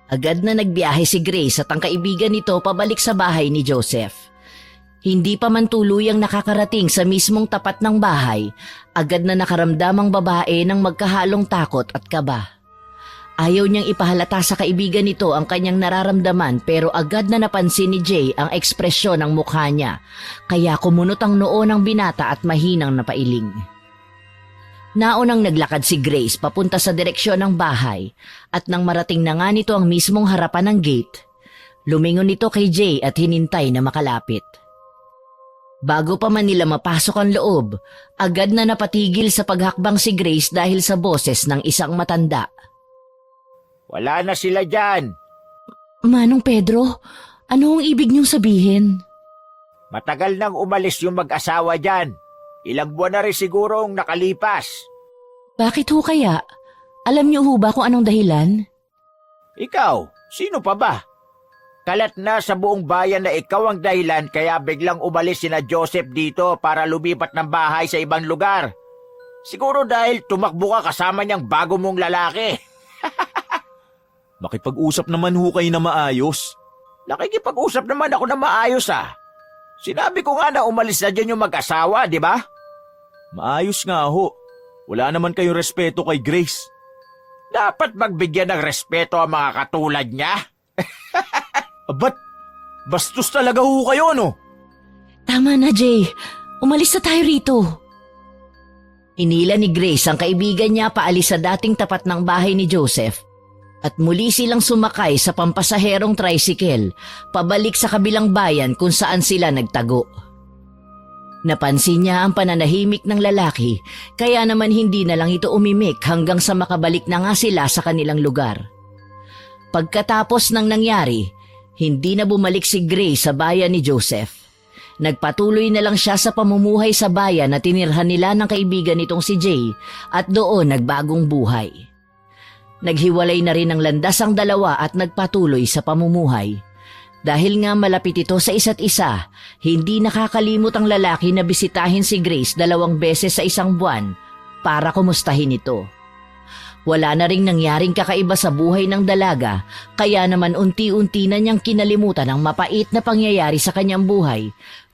Agad na nagbiyahe si Grace at ang kaibigan nito pabalik sa bahay ni Joseph. Hindi pa man tuluyang nakakarating sa mismong tapat ng bahay, agad na nakaramdam ang babae ng magkahalong takot at kaba. Ayaw niyang ipahalata sa kaibigan nito ang kanyang nararamdaman pero agad na napansin ni Jay ang ekspresyon ng mukha niya, kaya kumunot ang noo ng binata at mahinang napailing. Naunang naglakad si Grace papunta sa direksyon ng bahay at nang marating na nga nito ang mismong harapan ng gate, lumingon ito kay Jay at hinintay na makalapit. Bago pa man nila mapasok ang loob, agad na napatigil sa paghakbang si Grace dahil sa boses ng isang matanda. Wala na sila dyan. Manong Pedro, ano ang ibig niyong sabihin? Matagal nang umalis yung mag-asawa dyan. Ilang buwan na rin siguro ang nakalipas. Bakit ho kaya? Alam niyo ho ba kung anong dahilan? Ikaw, sino pa ba? Kalat na sa buong bayan na ikaw ang dahilan kaya biglang umalis sina Joseph dito para lumipat ng bahay sa ibang lugar. Siguro dahil tumakbo ka kasama niyang bago mong lalaki. Makipag-usap naman ho kayo na maayos. Nakikipag-usap naman ako na maayos ah. Sinabi ko nga na umalis na dyan yung mag-asawa, di ba? Maayos nga ho. Wala naman kayong respeto kay Grace. Dapat magbigyan ng respeto ang mga katulad niya. Abat, bastos talaga ho kayo, no? Tama na, Jay. Umalis na tayo rito. Inila ni Grace ang kaibigan niya paalis sa dating tapat ng bahay ni Joseph at muli silang sumakay sa pampasaherong tricycle pabalik sa kabilang bayan kung saan sila nagtago. Napansin niya ang pananahimik ng lalaki kaya naman hindi na lang ito umimik hanggang sa makabalik na nga sila sa kanilang lugar. Pagkatapos ng nangyari, hindi na bumalik si Grace sa bayan ni Joseph. Nagpatuloy na lang siya sa pamumuhay sa bayan na tinirhan nila ng kaibigan nitong si Jay at doon nagbagong buhay. Naghiwalay na rin ng landas ang dalawa at nagpatuloy sa pamumuhay. Dahil nga malapit ito sa isa't isa, hindi nakakalimot ang lalaki na bisitahin si Grace 2 beses sa isang buwan para kumustahin ito. Wala na ring nangyaring kakaiba sa buhay ng dalaga, kaya naman unti-unti na niyang kinalimutan ang mapait na pangyayari sa kanyang buhay,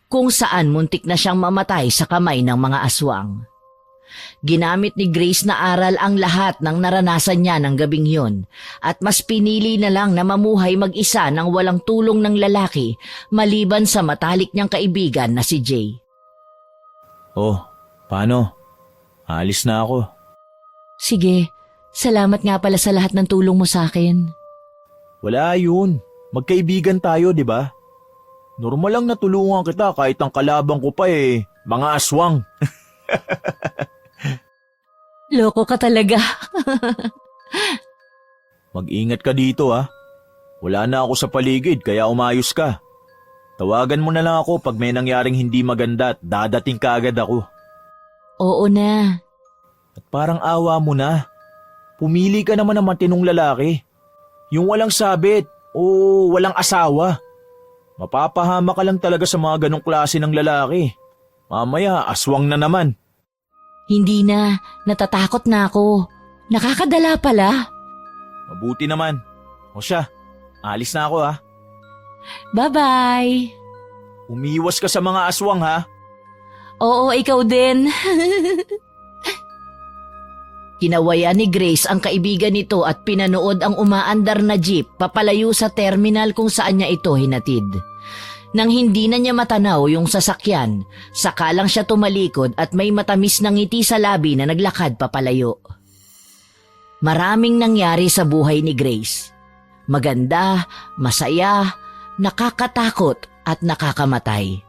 kung saan muntik na siyang mamatay sa kamay ng mga aswang. Ginamit ni Grace na aral ang lahat ng naranasan niya ng gabing yun, at mas pinili na lang na mamuhay mag-isa nang walang tulong ng lalaki maliban sa matalik niyang kaibigan na si Jay. Oh, paano? Alis na ako. Sige, salamat nga pala sa lahat ng tulong mo sa akin. Wala yun. Magkaibigan tayo, di ba? Normal lang natulungan kita kahit ang kalabang ko pa mga aswang. Loko ka talaga. Mag-ingat ka dito ha. Wala na ako sa paligid kaya umayos ka. Tawagan mo na lang ako pag may nangyaring hindi maganda at dadating ka agad ako. Oo na. At parang awa mo na. Pumili ka naman ng matinong lalaki. Yung walang sabit o walang asawa. Mapapahama ka lang talaga sa mga ganong klase ng lalaki. Mamaya, aswang na naman. Hindi na, natatakot na ako. Nakakadala pala. Mabuti naman. O siya, alis na ako ha. Bye-bye. Umiwas ka sa mga aswang ha. Oo, ikaw din. Kinawayan ni Grace ang kaibigan nito at pinanood ang umaandar na jeep papalayo sa terminal kung saan niya ito hinatid. Nang hindi na niya matanaw yung sasakyan, saka lang siya tumalikod at may matamis na ngiti sa labi na naglakad papalayo. Maraming nangyari sa buhay ni Grace. Maganda, masaya, nakakatakot at nakakamatay.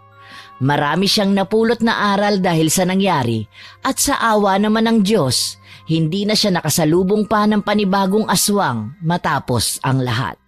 Marami siyang napulot na aral dahil sa nangyari at sa awa naman ng Diyos, hindi na siya nakasalubong pa ng panibagong aswang matapos ang lahat.